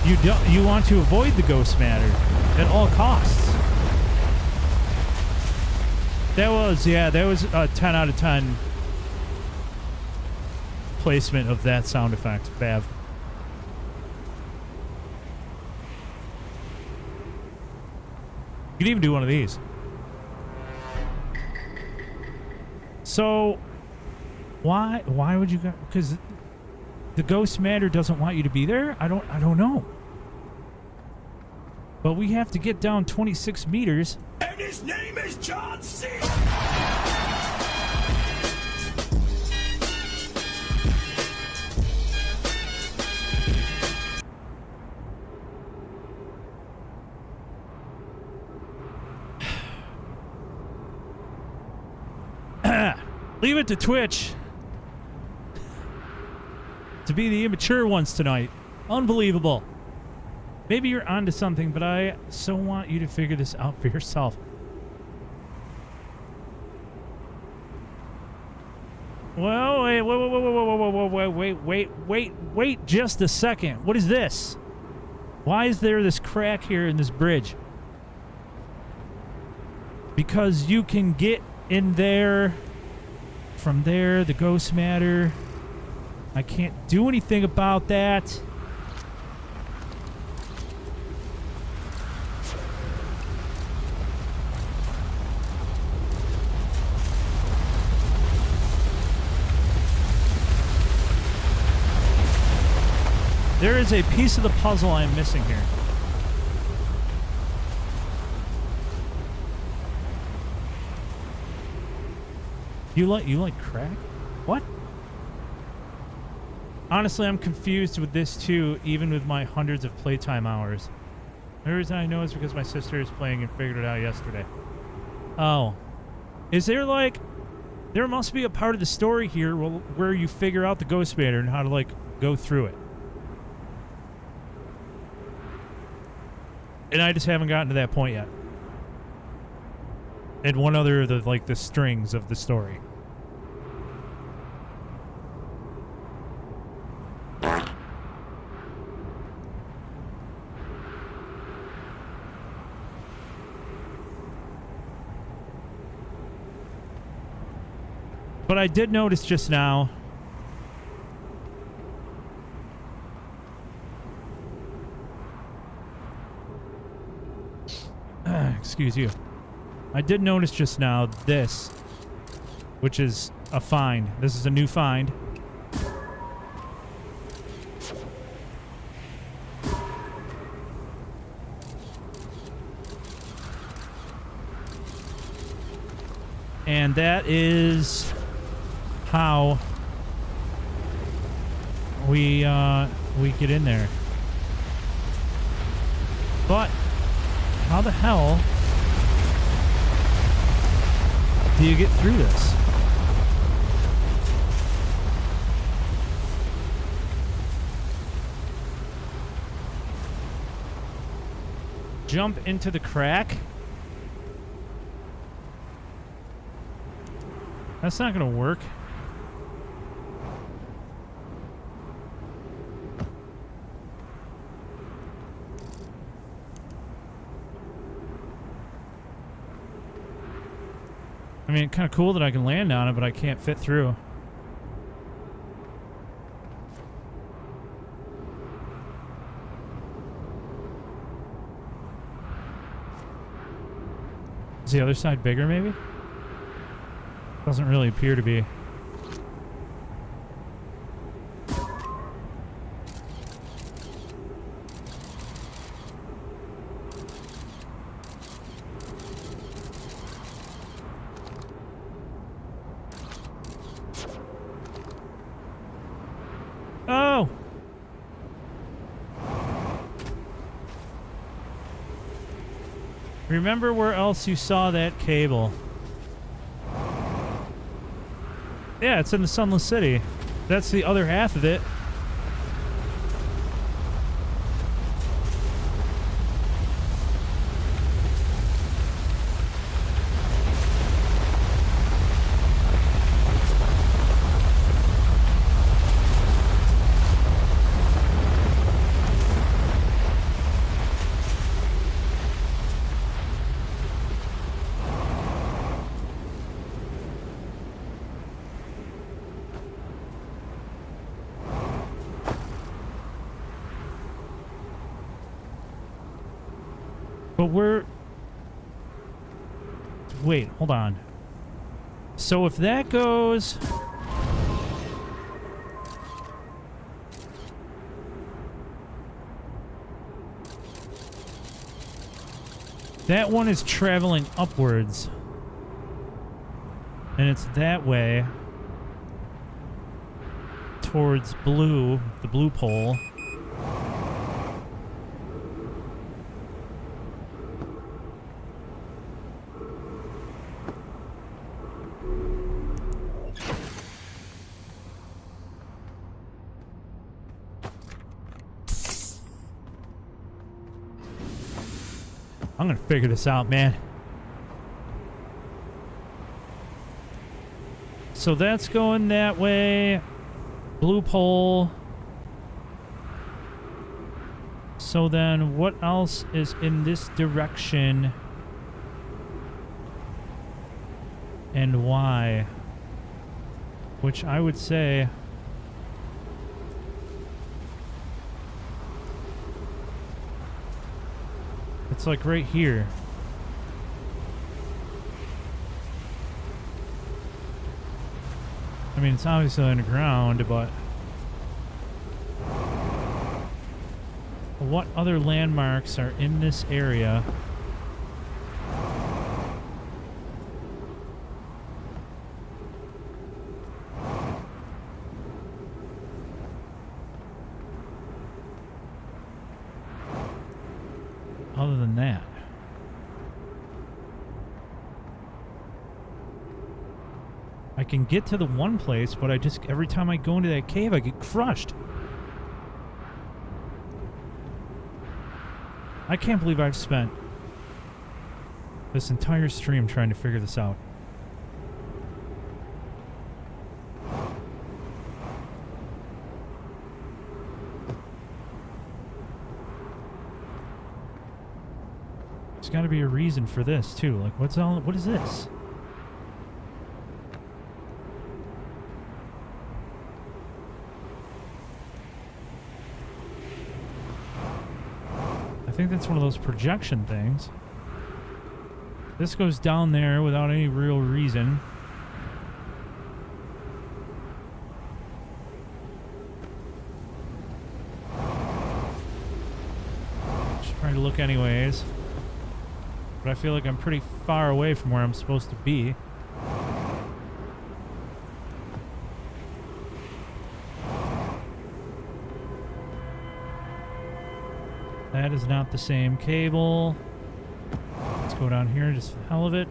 You want to avoid the ghost matter at all costs. That was a 10 out of 10 placement of that sound effect, Bav. You could even do one of these. So, why would you go? Because the ghost matter doesn't want you to be there? I don't know. But we have to get down 26 meters. And his name is John C. Leave it to Twitch to be the immature ones tonight. Unbelievable. Maybe you're onto something, but I so want you to figure this out for yourself. Well, wait just a second. What is this? Why is there this crack here in this bridge? Because you can get in there. From there, the ghost matter. I can't do anything about that. There is a piece of the puzzle I'm missing here. You like crack? What? Honestly, I'm confused with this too, even with my hundreds of playtime hours. The reason I know is because my sister is playing and figured it out yesterday. Oh. Is there like... There must be a part of the story here where you figure out the ghost matter and how to like go through it. And I just haven't gotten to that point yet. And one other of the strings of the story. But I did notice just now. Excuse you. I did notice just now this, which is a find. This is a new find. And that is how we get in there. But how the hell do you get through this? Jump into the crack? That's not gonna work. I mean, kind of cool that I can land on it, but I can't fit through. Is the other side bigger, maybe? Doesn't really appear to be. Oh! Remember where else you saw that cable? Yeah, it's in the Sunless City. That's the other half of it. But we're... Wait, hold on. So if that goes... That one is traveling upwards. And it's that way. Towards blue, the blue pole. I'm gonna figure this out, man. So that's going that way. Blue pole. So then what else is in this direction? And why? Which I would say... It's like right here. I mean, it's obviously underground, but... What other landmarks are in this area? Other than that. I can get to the one place, but I just, every time I go into that cave, I get crushed. I can't believe I've spent this entire stream trying to figure this out. There's got to be a reason for this too. Like, what is this? I think that's one of those projection things. This goes down there without any real reason. Just trying to look anyways. But I feel like I'm pretty far away from where I'm supposed to be. That is not the same cable. Let's go down here just for the hell of it.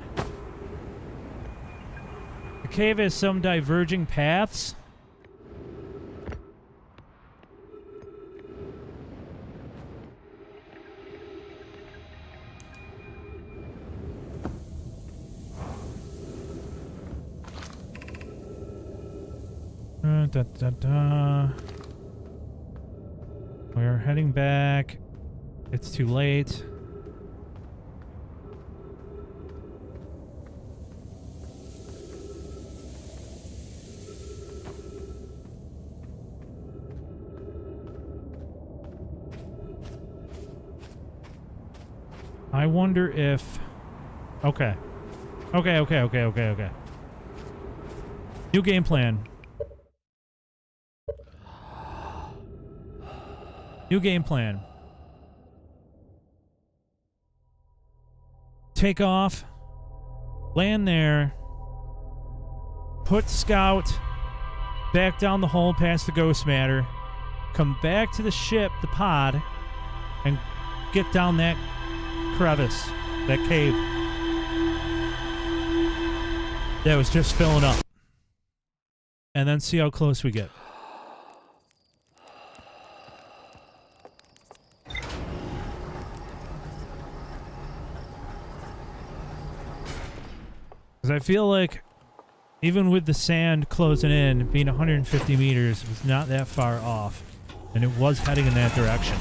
The cave has some diverging paths. We're heading back. It's too late. I wonder if... Okay. Okay. New game plan. New game plan. Take off. Land there. Put Scout back down the hole past the ghost matter. Come back to the ship, the pod, and get down that crevice, that cave that was just filling up. And then see how close we get. Because I feel like even with the sand closing in, being 150 meters, it was not that far off. And it was heading in that direction.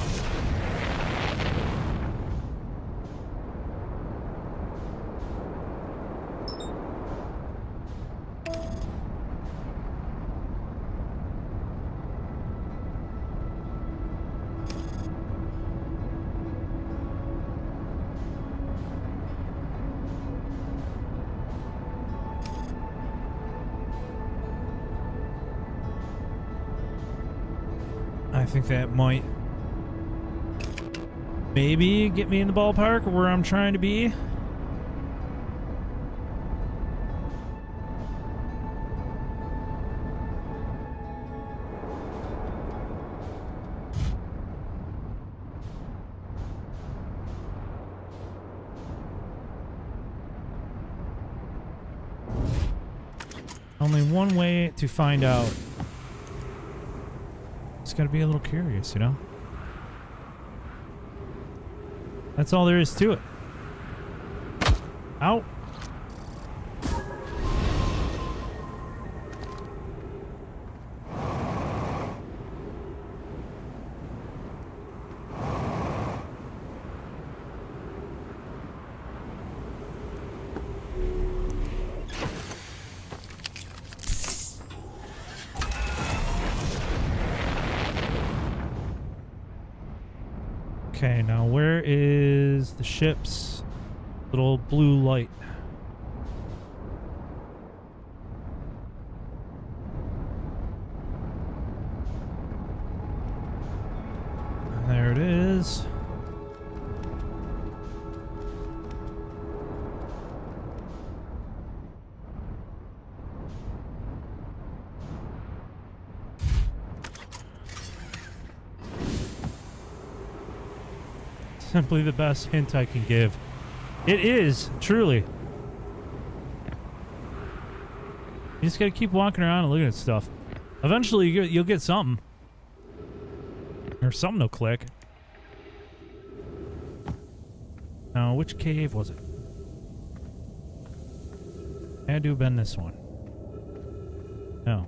I think that might maybe get me in the ballpark where I'm trying to be. Only one way to find out. Just gotta be a little curious, you know? That's all there is to it. Ow. Okay, now where is the ship's little blue light? There it is. Simply the best hint I can give. It is, truly. You just gotta keep walking around and looking at stuff. Eventually, you'll get something. Or something will click. Now, which cave was it? Had to have been this one. No.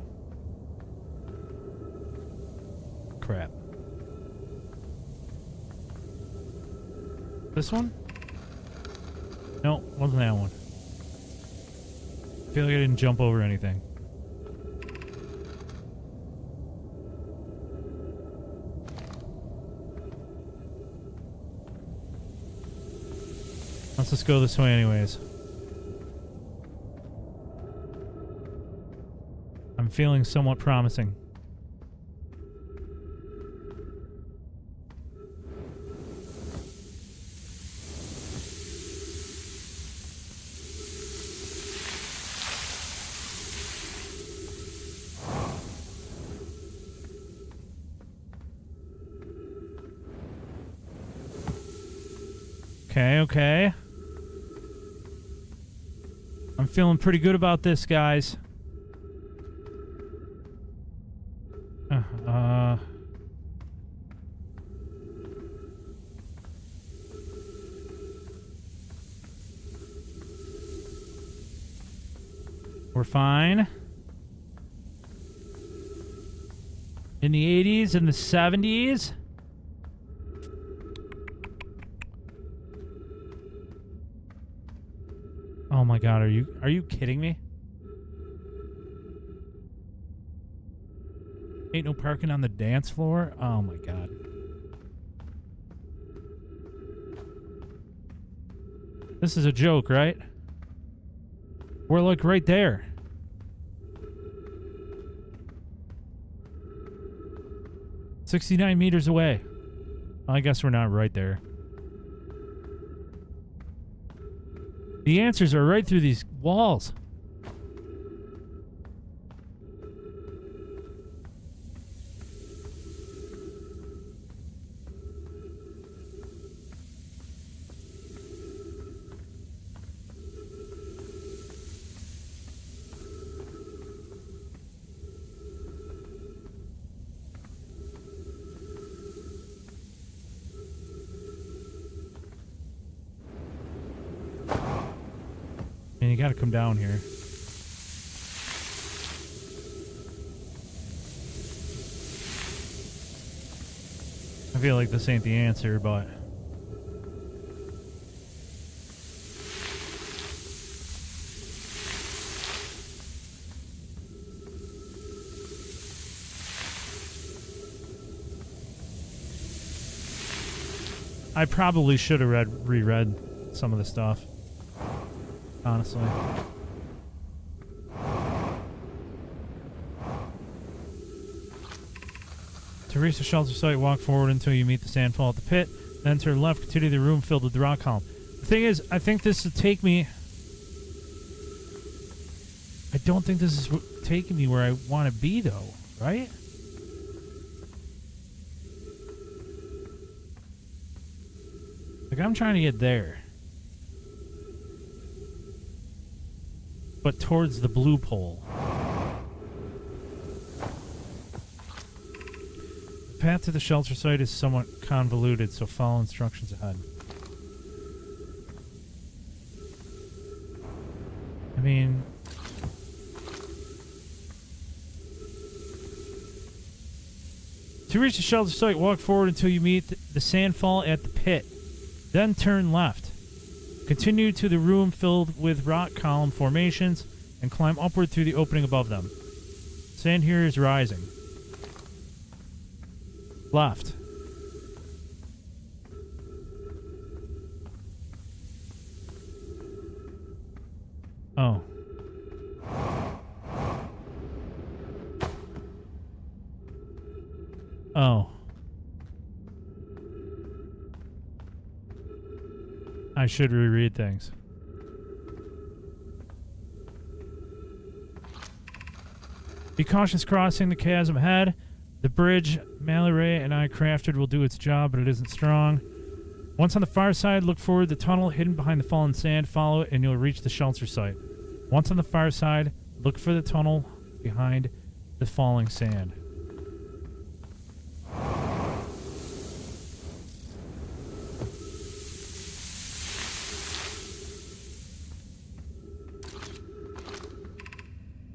Crap. This one? No, wasn't that one. I feel like I didn't jump over anything. Let's just go this way anyways. I'm feeling somewhat promising. Okay. I'm feeling pretty good about this, guys. We're fine. In the 80s and the 70s. Oh my god, are you kidding me? Ain't no parking on the dance floor? Oh my god. This is a joke, right? We're like right there. "69 meters away." I guess we're not right there. The answers are right through these walls. And you gotta come down here. I feel like this ain't the answer, but... I probably should have reread some of the stuff. Honestly. To reach the shelter site, walk forward until you meet the sandfall at the pit. Then turn left, continue the room filled with the rock column. The thing is, I think this will take me... I don't think this is taking me where I want to be, though. Right? Like, I'm trying to get there. But towards the blue pole. The path to the shelter site is somewhat convoluted, so follow instructions ahead. I mean... To reach the shelter site, walk forward until you meet the sandfall at the pit. Then turn left. Continue to the room filled with rock column formations and climb upward through the opening above them. Sand here is rising. Left. Oh. Oh. I should reread things. Be cautious crossing the chasm ahead. The bridge Mallory and I crafted will do its job, but it isn't strong. Once on the far side, look forward the tunnel hidden behind the fallen sand. Follow it and you'll reach the shelter site. Once on the far side, look for the tunnel behind the falling sand.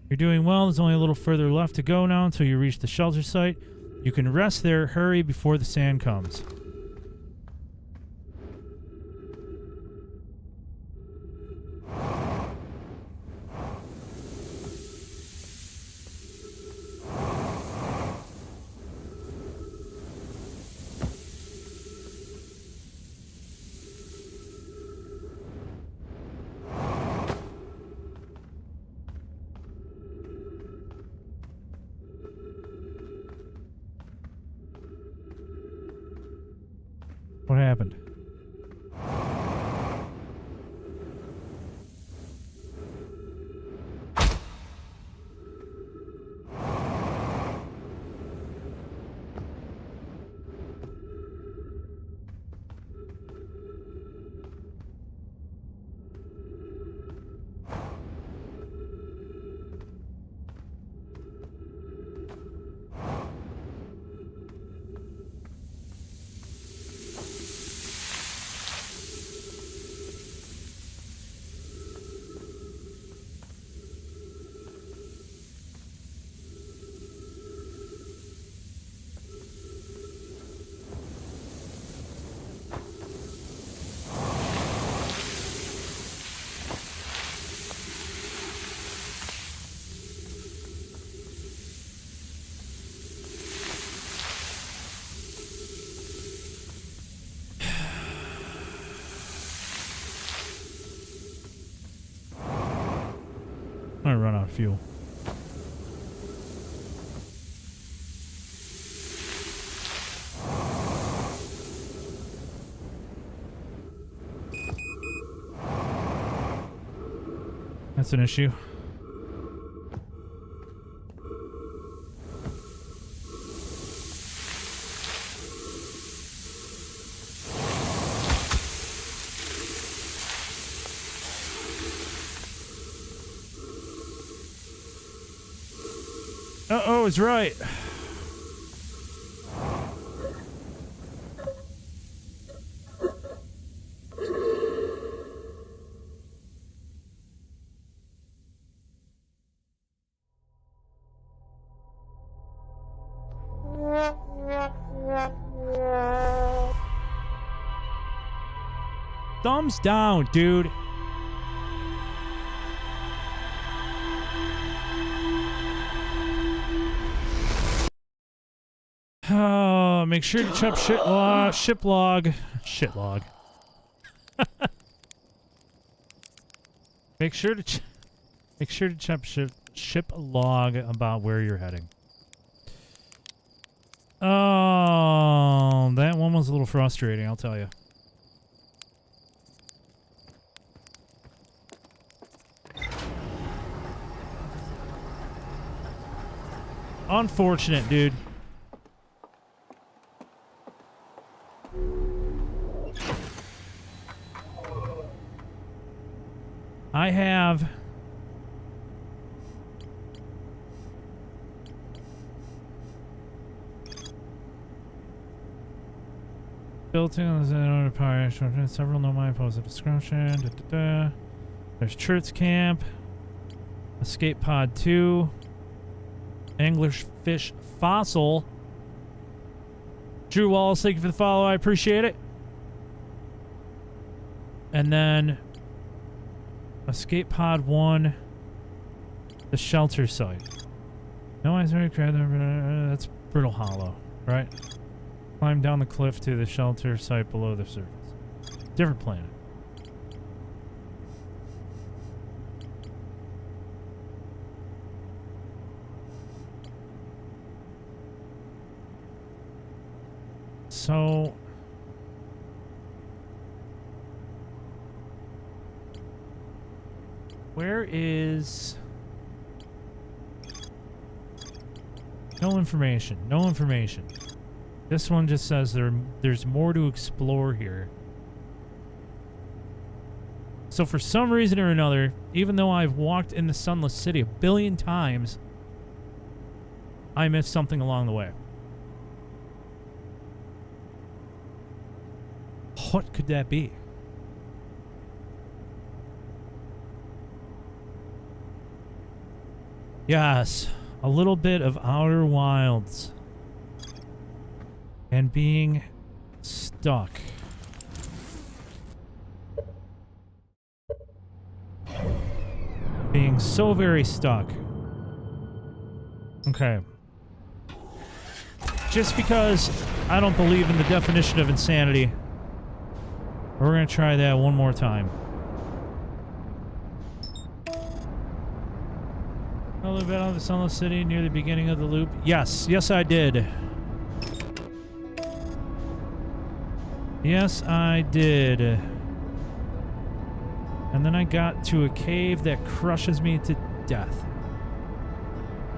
You're doing well. There's only a little further left to go now until you reach the shelter site. You can rest there. Hurry before the sand comes. What happened? I'm gonna run out of fuel. That's an issue. Uh-oh, it's right. Thumbs down, dude. Make sure to chop ship log. Make sure to chop ship log about where you're heading. Oh, that one was a little frustrating, I'll tell you. Unfortunate, dude. I have built in several no mind posts of description. There's Church Camp, Escape Pod 2, Anglerfish Fossil. Drew Wallace, thank you for the follow. I appreciate it. And then Escape Pod 1, the shelter site. No, I already cried there. That's Brittle Hollow, right? Climb down the cliff to the shelter site below the surface. Different planet. So where is... No information. No information. This one just says there's more to explore here. So for some reason or another, even though I've walked in the Sunless City a billion times, I missed something along the way. What could that be? Yes, a little bit of Outer Wilds. And being stuck. Being so very stuck. Okay. Just because I don't believe in the definition of insanity, we're gonna try that one more time. I live out of the Sunless City near the beginning of the loop. Yes, yes I did. Yes, I did. And then I got to a cave that crushes me to death.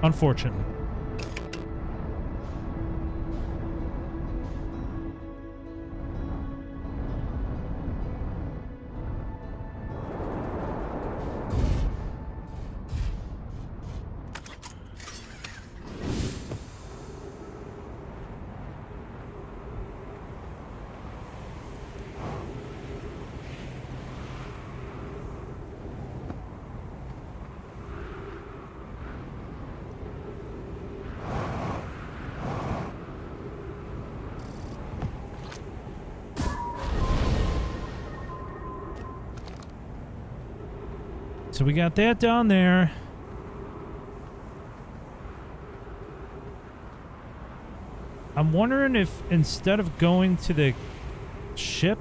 Unfortunately. So we got that down there. I'm wondering if instead of going to the ship,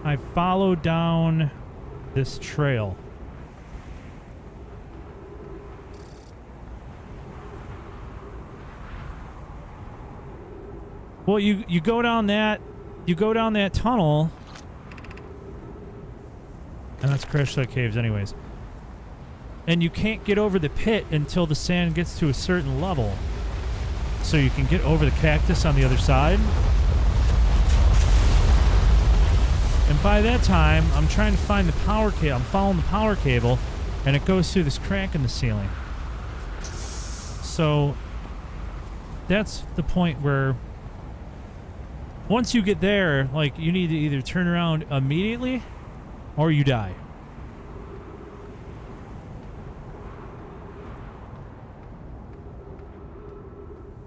I follow down this trail. Well, you go down that tunnel. And that's Crash Site Caves anyways. And you can't get over the pit until the sand gets to a certain level. So you can get over the cactus on the other side. And by that time, I'm trying to find the power cable. I'm following the power cable, and it goes through this crack in the ceiling. So that's the point where once you get there, like, you need to either turn around immediately or you die.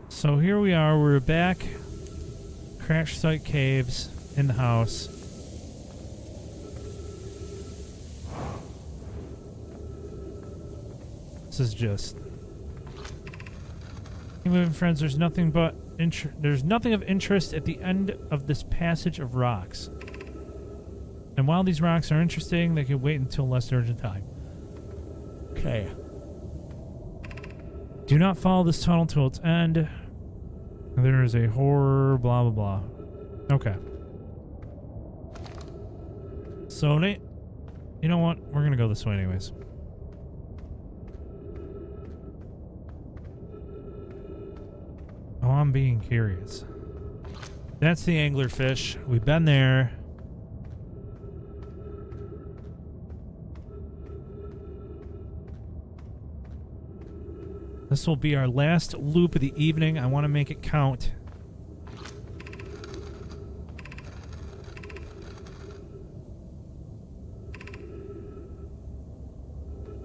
So here we are, we're back. Crash Site Caves in the house. This is just... Hey, moving friends, there's nothing of interest at the end of this passage of rocks. And while these rocks are interesting, they can wait until less urgent time. Okay. Do not follow this tunnel till its end. There is a horror, blah, blah, blah. Okay. So, Nate, you know what? We're going to go this way anyways. Oh, I'm being curious. That's the anglerfish. We've been there. This will be our last loop of the evening. I want to make it count.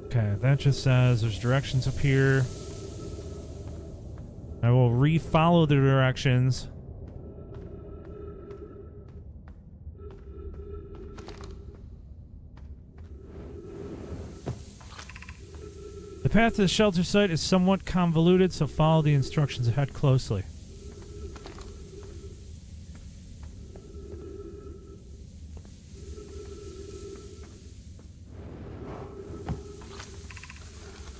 Okay, that just says there's directions up here. I will re-follow the directions. The path to the shelter site is somewhat convoluted, so follow the instructions ahead closely.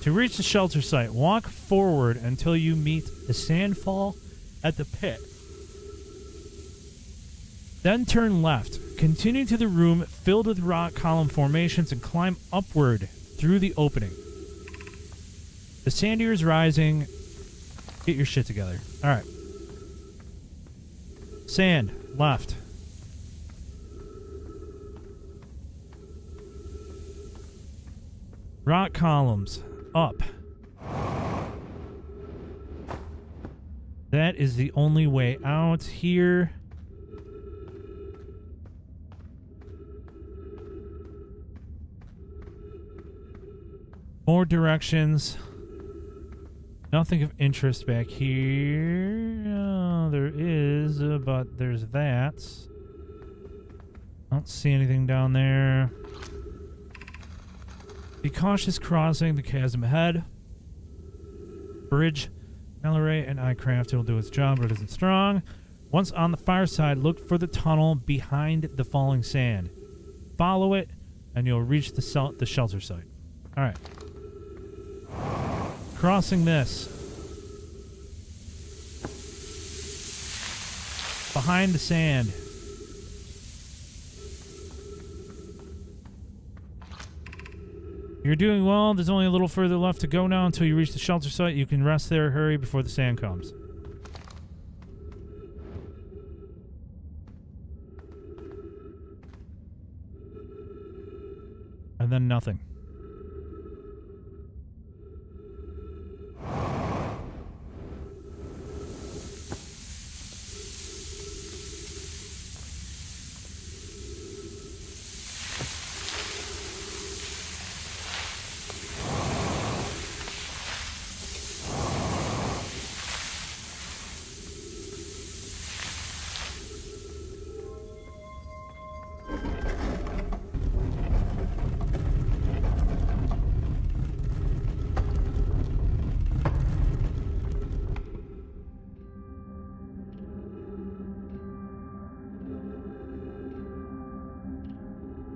To reach the shelter site, walk forward until you meet the sandfall at the pit. Then turn left. Continue to the room filled with rock column formations and climb upward through the opening. The sandier is rising. Get your shit together. Alright. Sand, left. Rock columns, up. That is the only way out here. More directions. Nothing of interest back here. There is, but there's that. I don't see anything down there. Be cautious crossing the chasm ahead. Bridge, Mallory and iCraft will do its job, but it isn't strong. Once on the far side, look for the tunnel behind the falling sand. Follow it, and you'll reach the shelter site. All right. Crossing this. Behind the sand. You're doing well. There's only a little further left to go now until you reach the shelter site. You can rest there. Hurry before the sand comes. And then nothing.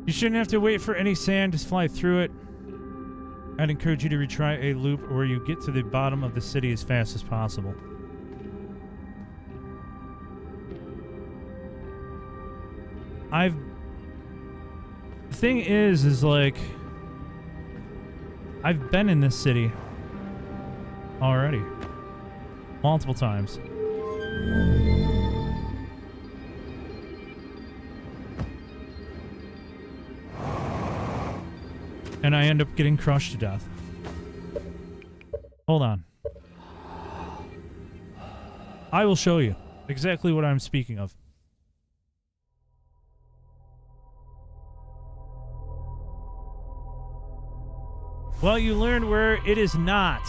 You shouldn't have to wait for any sand to fly through it. I'd encourage you to retry a loop where you get to the bottom of the city as fast as possible. The thing is like, I've been in this city already. Multiple times. And I end up getting crushed to death. Hold on. I will show you exactly what I'm speaking of. Well, you learned where it is not.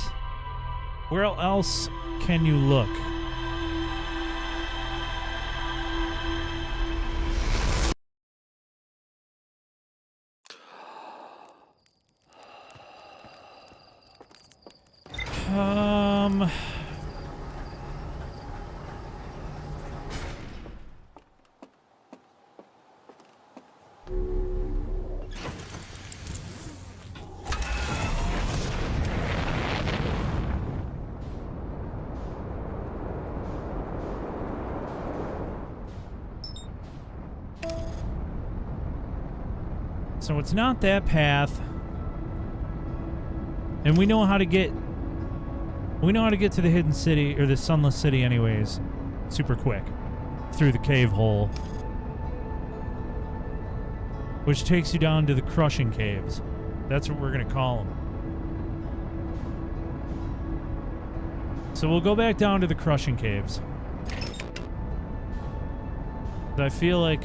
Where else can you look? So it's not that path. And we know how to get to the hidden city, or the sunless city anyways, super quick. Through the cave hole. Which takes you down to the crushing caves. That's what we're going to call them. So we'll go back down to the crushing caves. I feel like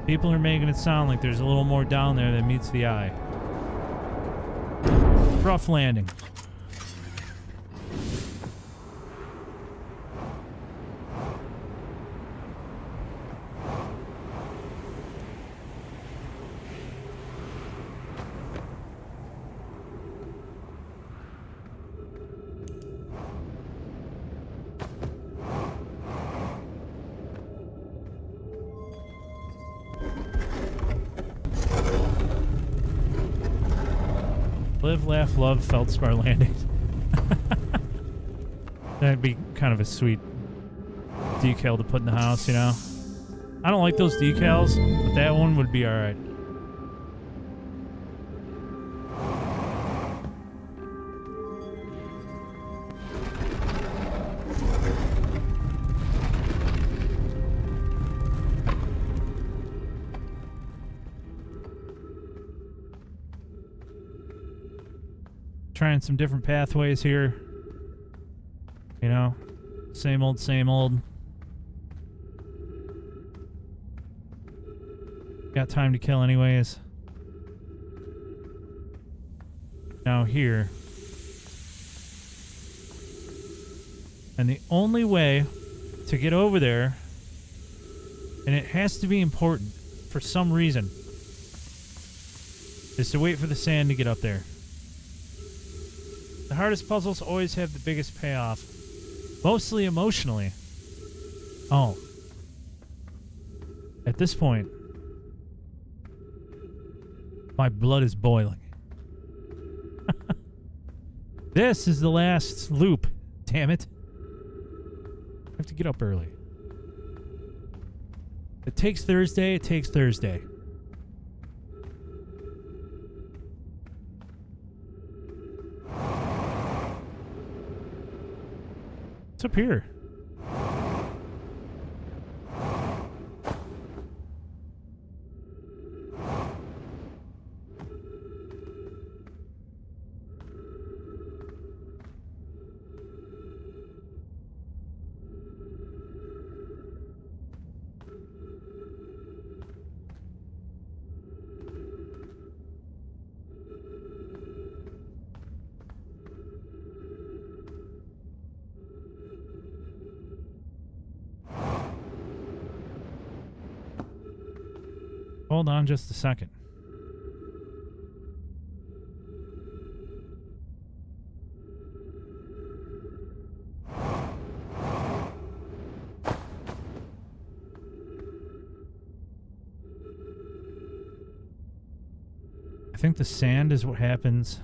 people are making it sound like there's a little more down there than meets the eye. Rough landing. Live, laugh, love, Feldspar Landing. That'd be kind of a sweet decal to put in the house, you know? I don't like those decals, but that one would be alright. Trying some different pathways here. You know, same old, same old. Got time to kill anyways. Now here. And the only way to get over there, and it has to be important for some reason, is to wait for the sand to get up there. The hardest puzzles always have the biggest payoff. Mostly emotionally. Oh. At this point, my blood is boiling. This is the last loop. Damn it. I have to get up early. It takes Thursday. It takes Thursday. What's up here? Hold on just a second. I think the sand is what happens.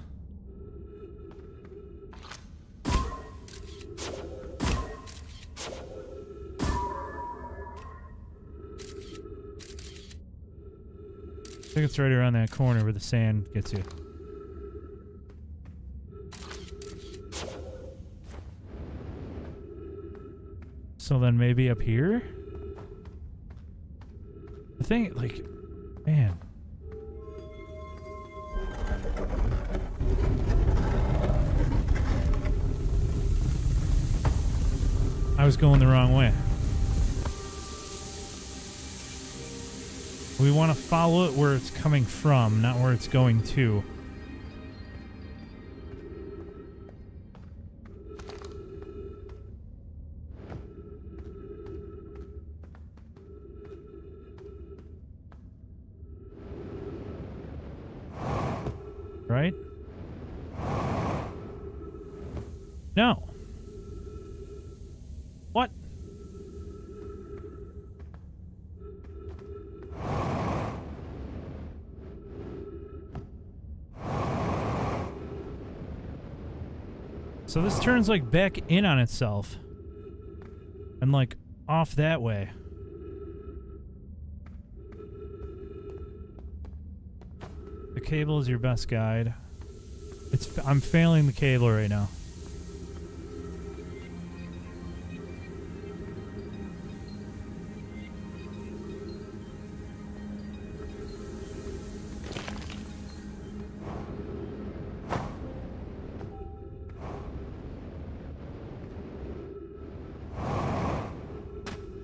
I think it's right around that corner where the sand gets you. So then maybe up here? The thing, like, man. I was going the wrong way. We want to follow it where it's coming from, not where it's going to. Right? No. What? So this turns like back in on itself. And like off that way. cable is your best guide. I'm failing the cable right now.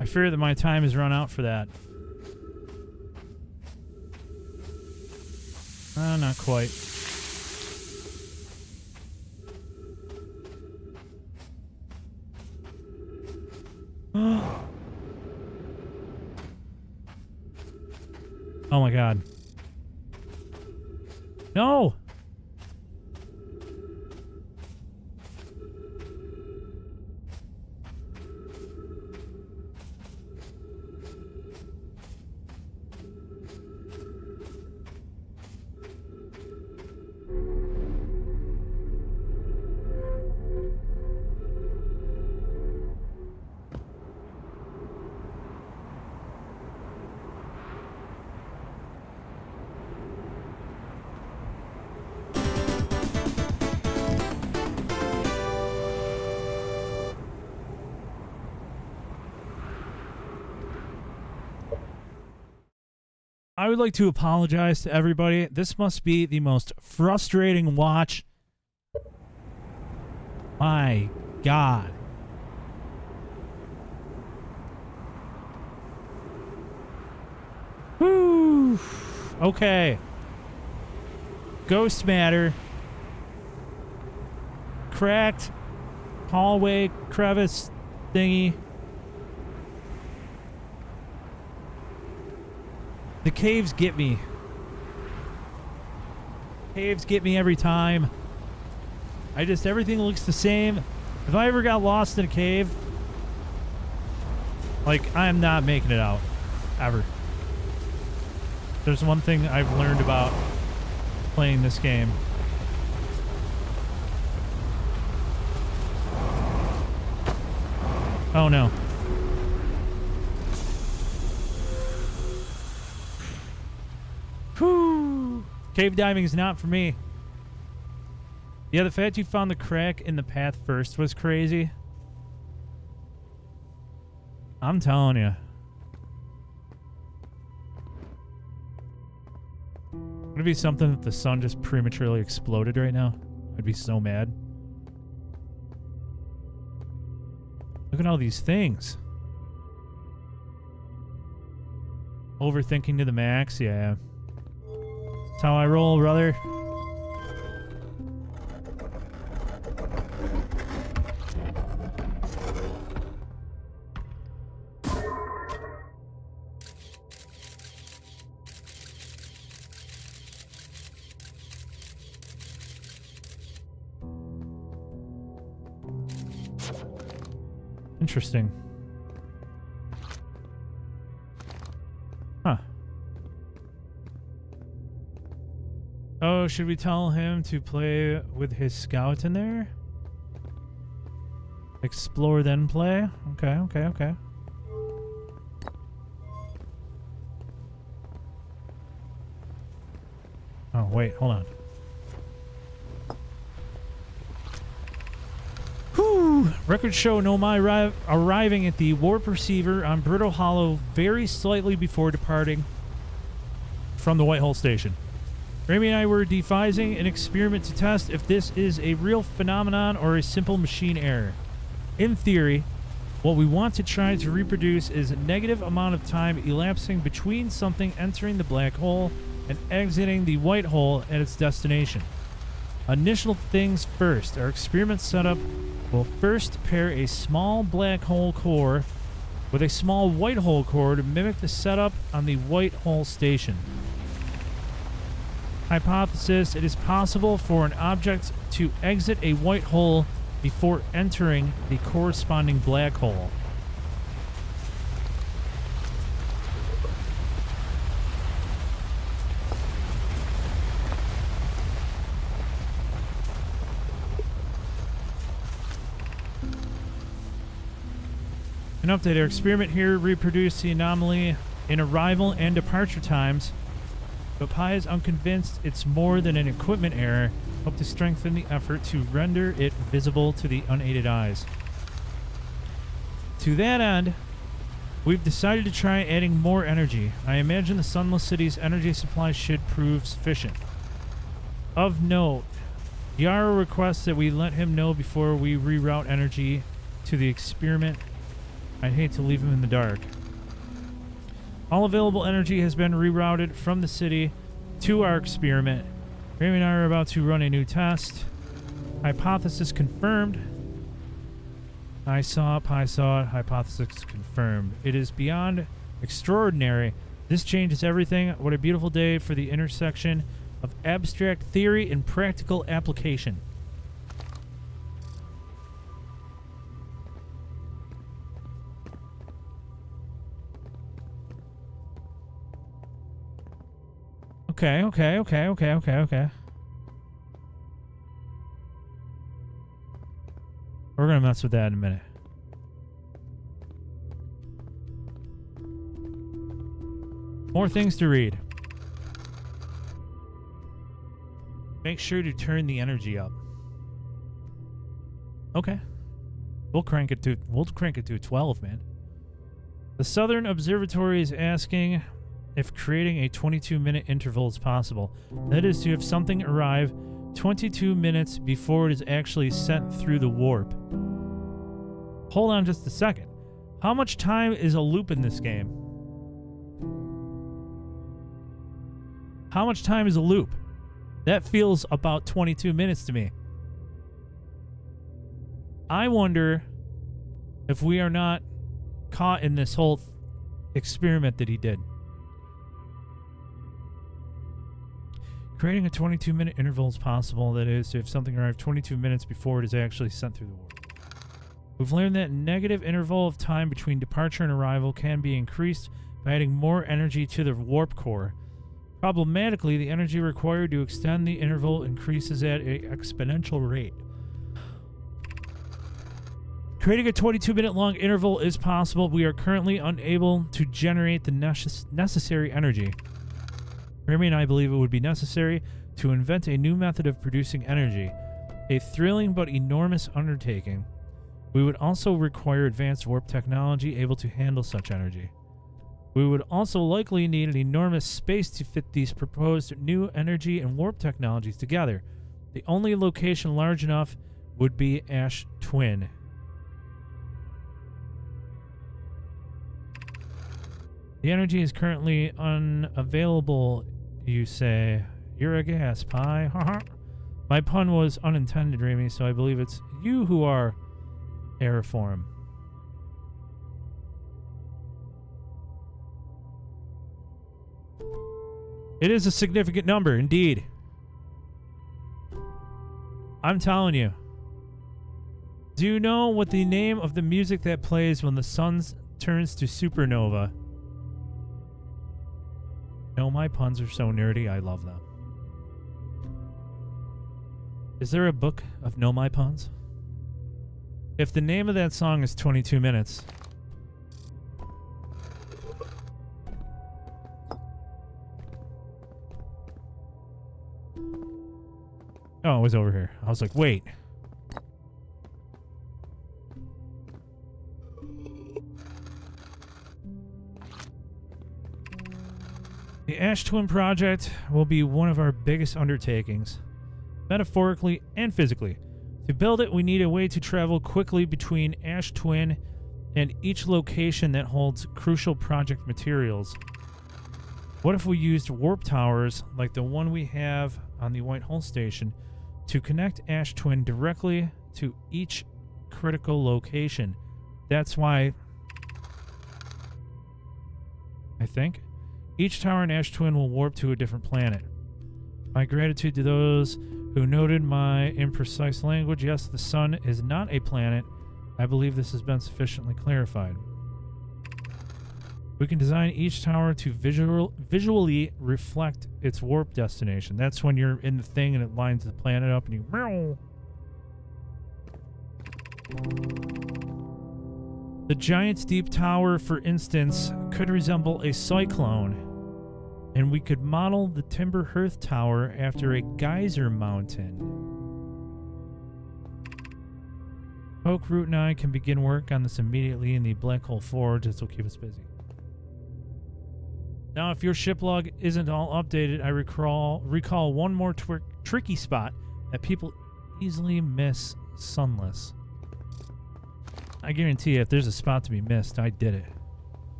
I fear that my time has run out for that. Not quite. Oh my god. No! I would like to apologize to everybody. This must be the most frustrating watch. My God. Whew. Okay. Ghost matter. Cracked hallway crevice thingy. The caves get me. Caves get me every time. Everything looks the same. If I ever got lost in a cave, like, I'm not making it out. Ever. There's one thing I've learned about playing this game. Oh no. Whew. Cave diving is not for me. Yeah, the fact you found the crack in the path first was crazy. I'm telling you. Would it be something that the sun just prematurely exploded right now? I'd be so mad. Look at all these things. Overthinking to the max, yeah. That's how I roll, brother. Interesting. Huh. Oh, should we tell him to play with his scout in there? Explore then play? Okay, okay, okay. Oh, wait, hold on. Whew. Records show Nomai arriving at the warp receiver on Brittle Hollow very slightly before departing from the White Hole Station. Rami and I were devising an experiment to test if this is a real phenomenon or a simple machine error. In theory, what we want to try to reproduce is a negative amount of time elapsing between something entering the black hole and exiting the white hole at its destination. Initial things first. Our experiment setup will first pair a small black hole core with a small white hole core to mimic the setup on the White Hole Station. Hypothesis: it is possible for an object to exit a white hole before entering the corresponding black hole. An update: our experiment here reproduced the anomaly in arrival and departure times but Pi is unconvinced it's more than an equipment error. Hope to strengthen the effort to render it visible to the unaided eyes. To that end, we've decided to try adding more energy. I imagine the Sunless City's energy supply should prove sufficient. Of note, Yara requests that we let him know before we reroute energy to the experiment. I'd hate to leave him in the dark. All available energy has been rerouted from the city to our experiment. Remy and I are about to run a new test. Hypothesis confirmed. I saw it, Pi saw it, hypothesis confirmed. It is beyond extraordinary. This changes everything. What a beautiful day for the intersection of abstract theory and practical application. Okay. We're gonna mess with that in a minute. More things to read. Make sure to turn the energy up. Okay. We'll crank it to 12, man. The Southern Observatory is asking if creating a 22-minute interval is possible. That is to have something arrive 22 minutes before it is actually sent through the warp. Hold on just a second. How much time is a loop in this game? How much time is a loop? That feels about 22 minutes to me. I wonder if we are not caught in this whole experiment that he did. Creating a 22-minute interval is possible. That is, to have something arrive 22 minutes before it is actually sent through the warp. We've learned that negative interval of time between departure and arrival can be increased by adding more energy to the warp core. Problematically, the energy required to extend the interval increases at an exponential rate. Creating a 22-minute long interval is possible. We are currently unable to generate the necessary energy. Remy and I believe it would be necessary to invent a new method of producing energy, a thrilling but enormous undertaking. We would also require advanced warp technology able to handle such energy. We would also likely need an enormous space to fit these proposed new energy and warp technologies together. The only location large enough would be Ash Twin. The energy is currently unavailable, you say. You're a gas, Pi. My pun was unintended, Remy, so I believe it's you who are Aeriform. It is a significant number, indeed. I'm telling you. Do you know what the name of the music that plays when the sun turns to supernova? No, my puns are so nerdy, I love them. Is there a book of Know My Puns? If the name of that song is 22 minutes... Oh, it was over here. I was like, wait. The Ash Twin project will be one of our biggest undertakings, metaphorically and physically. To build it, we need a way to travel quickly between Ash Twin and each location that holds crucial project materials. What if we used warp towers like the one we have on the White Hole Station to connect Ash Twin directly to each critical location? That's why, I think, each tower in Ash Twin will warp to a different planet. My gratitude to those who noted my imprecise language. Yes, the sun is not a planet. I believe this has been sufficiently clarified. We can design each tower to visually reflect its warp destination. That's when you're in the thing and it lines the planet up and you... Meow. The Giant's Deep Tower, for instance, could resemble a cyclone. And we could model the Timber Hearth Tower after a geyser mountain. Poke, Root, and I can begin work on this immediately in the Black Hole Forge. This will keep us busy. Now, if your ship log isn't all updated, I recall one more tricky spot that people easily miss: Sunless. I guarantee you, if there's a spot to be missed, I did it.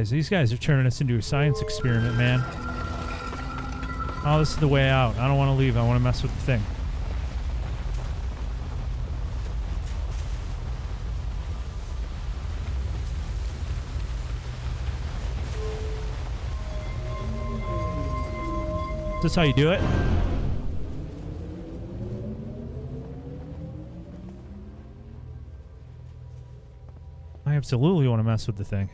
These guys are turning us into a science experiment, man. Oh, this is the way out. I don't want to leave. I want to mess with the thing. Is this how you do it? I absolutely want to mess with the thing.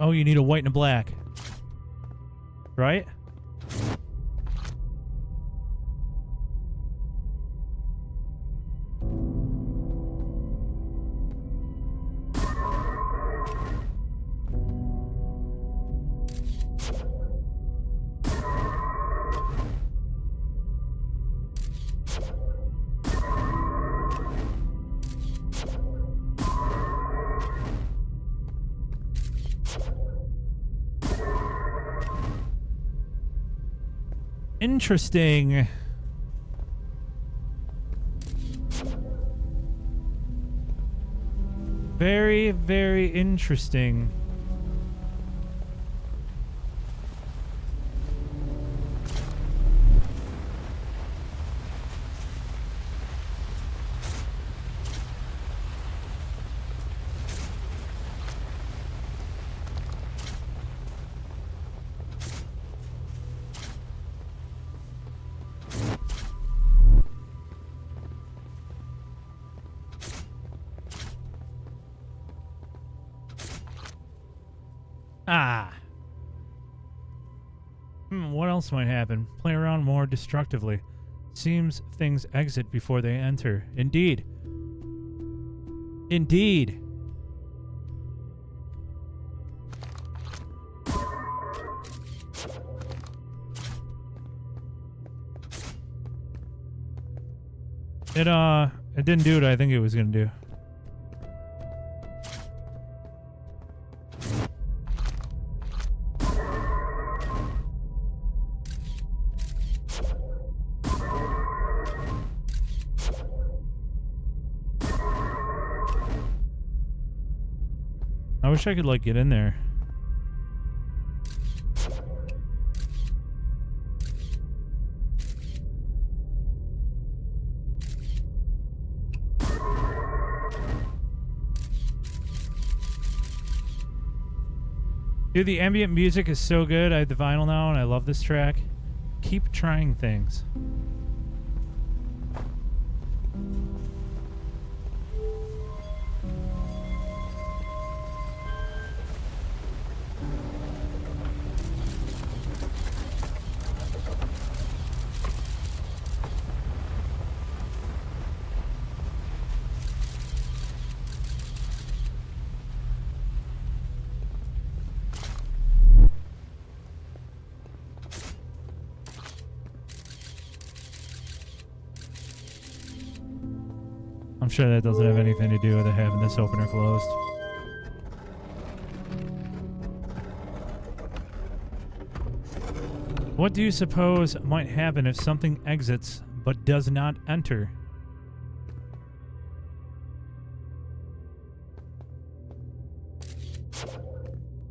Oh, you need a white and a black. Right? Interesting. Very, very interesting. What else might happen? Play around more destructively. Seems things exit before they enter. Indeed. Indeed. It didn't do what I think it was gonna do. I wish I could, like, get in there. Dude, the ambient music is so good. I have the vinyl now, and I love this track. Keep trying things. I'm sure that doesn't have anything to do with it having this opener closed. What do you suppose might happen if something exits but does not enter?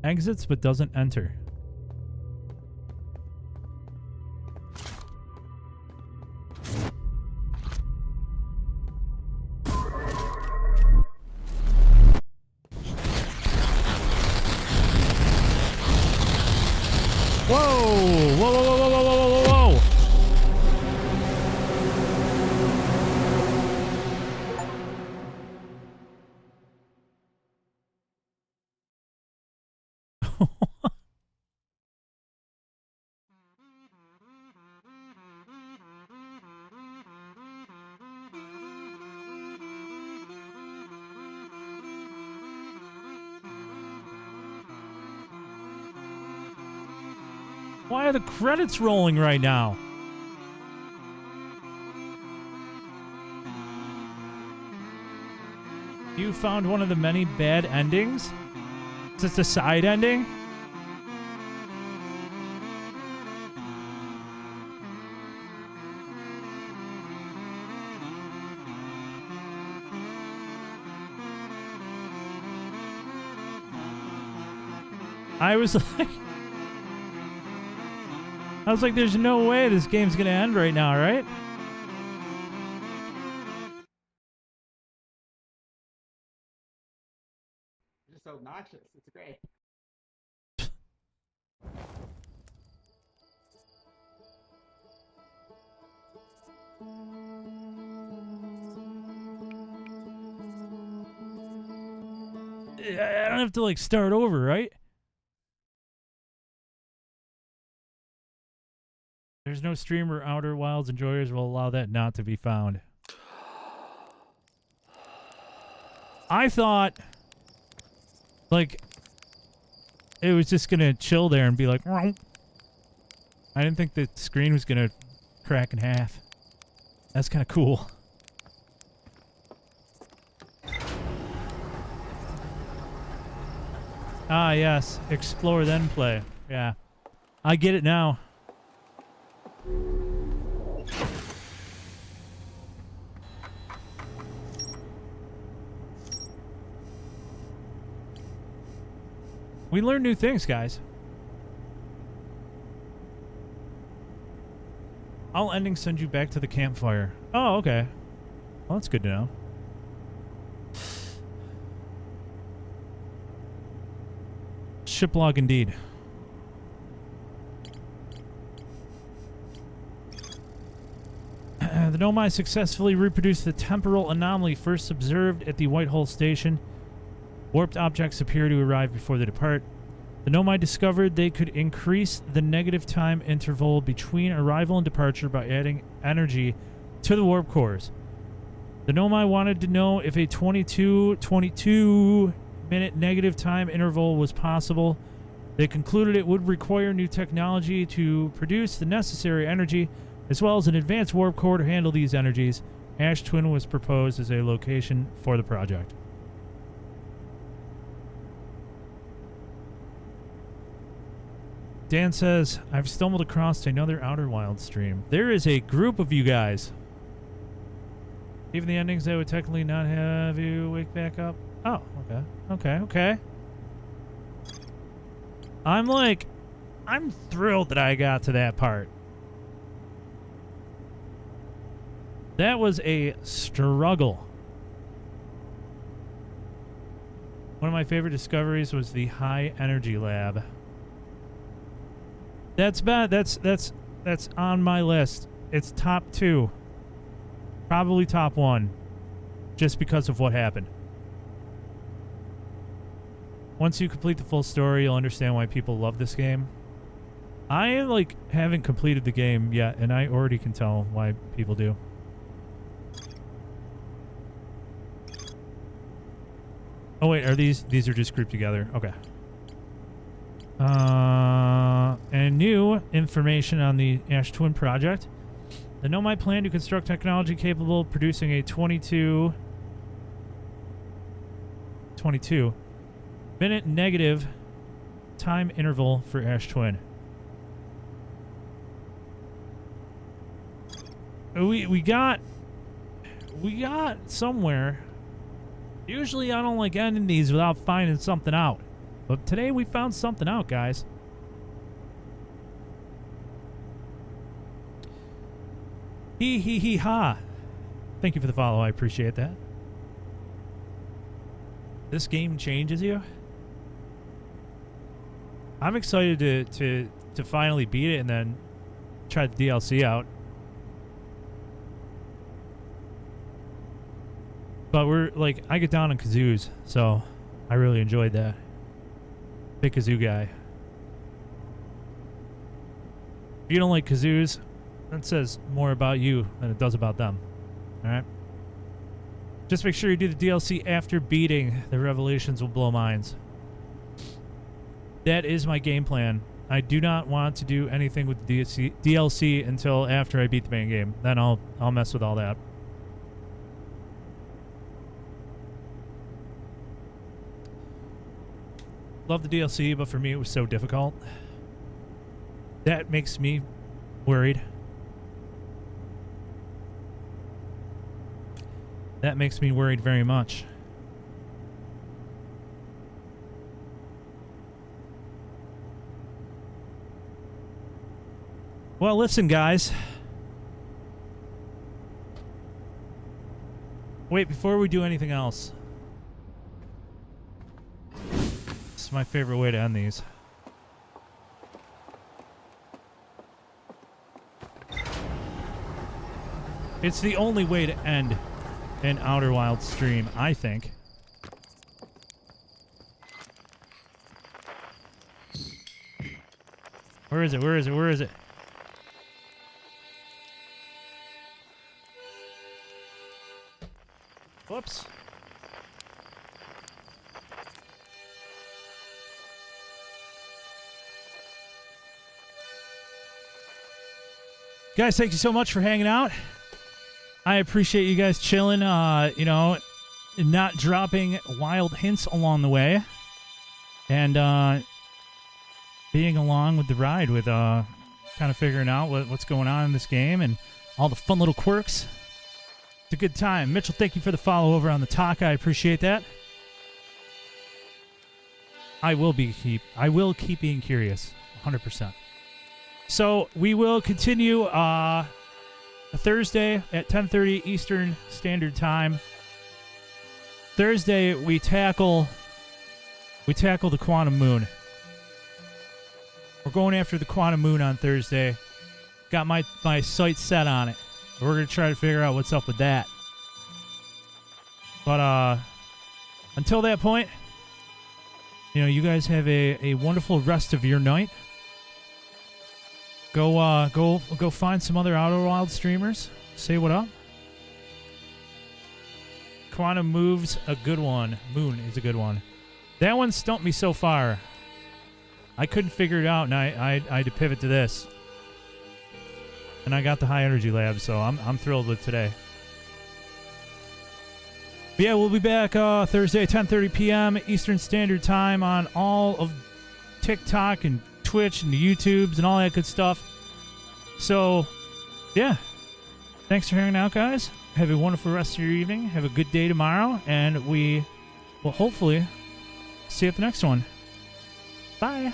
Exits but doesn't enter. Whoa! Why are the credits rolling right now? You found one of the many bad endings? Is this a side ending? I was like, there's no way this game's gonna end right now, right? Just so obnoxious. It's great. I don't have to like start over, right? There's no streamer Outer Wilds enjoyers will allow that not to be found. I thought like it was just gonna chill there and be like, "Meow." I didn't think the screen was gonna crack in half. That's kind of cool. Ah, yes. Explore then play. Yeah. I get it now. We learn new things, guys. All endings send you back to the campfire. Oh, okay. Well, that's good to know. Shiplog indeed. The Nomai successfully reproduced the temporal anomaly first observed at the Whitehall station. Warped objects appear to arrive before they depart. The Nomai discovered they could increase the negative time interval between arrival and departure by adding energy to the warp cores. The Nomai wanted to know if a 22-minute negative time interval was possible. They concluded it would require new technology to produce the necessary energy, as well as an advanced warp core to handle these energies. Ash Twin was proposed as a location for the project. Dan says, I've stumbled across another Outer Wilds stream. There is a group of you guys. Even the endings that would technically not have you wake back up. Oh, okay. I'm thrilled that I got to that part. That was a struggle. One of my favorite discoveries was the high energy lab. That's bad. That's on my list. It's top 2. Probably top 1. Just because of what happened. Once you complete the full story, you'll understand why people love this game. I haven't completed the game yet, and I already can tell why people do. Oh wait, are these are just grouped together? Okay. And new information on the Ash Twin project. The Nomai plan to construct technology capable of producing a 22-minute negative time interval for Ash Twin. We got somewhere. Usually I don't like ending these without finding something out. But today we found something out, guys. Ha. Thank you for the follow. I appreciate that. This game changes you. I'm excited to finally beat it and then try the DLC out. But I get down on kazoos, so I really enjoyed that. Big kazoo guy. If you don't like kazoos, that says more about you than it does about them. Alright? Just make sure you do the DLC after beating. The revelations will blow minds. That is my game plan. I do not want to do anything with the DLC until after I beat the main game. Then I'll mess with all that. Love the DLC, but for me it was so difficult. That makes me worried. That makes me worried very much. Well, listen, guys. Wait, before we do anything else. This is my favorite way to end these. It's the only way to end an Outer Wilds stream, I think. Where is it? Where is it? Where is it? Whoops. Guys, thank you so much for hanging out. I appreciate you guys chilling, you know, not dropping wild hints along the way. And being along with the ride with kind of figuring out what's going on in this game and all the fun little quirks. It's a good time. Mitchell, thank you for the follow over on the talk. I appreciate that. I will keep being curious, 100%. So we will continue Thursday at 10:30 Eastern Standard Time. Thursday we tackle the Quantum Moon. We're going after the Quantum Moon on Thursday. Got my sights set on it. We're going to try to figure out what's up with that. But until that point, you know, you guys have a wonderful rest of your night. Go find some other Outer Wild streamers. Say what up. Quantum Move's a good one. Moon is a good one. That one stumped me so far. I couldn't figure it out, and I had to pivot to this. And I got the High Energy Lab, so I'm thrilled with today. But yeah, we'll be back Thursday, 10:30 p.m. Eastern Standard Time on all of TikTok and Twitch and the YouTubes and all that good stuff. So, yeah. Thanks for hanging out, guys. Have a wonderful rest of your evening. Have a good day tomorrow, and we will hopefully see you at the next one. Bye.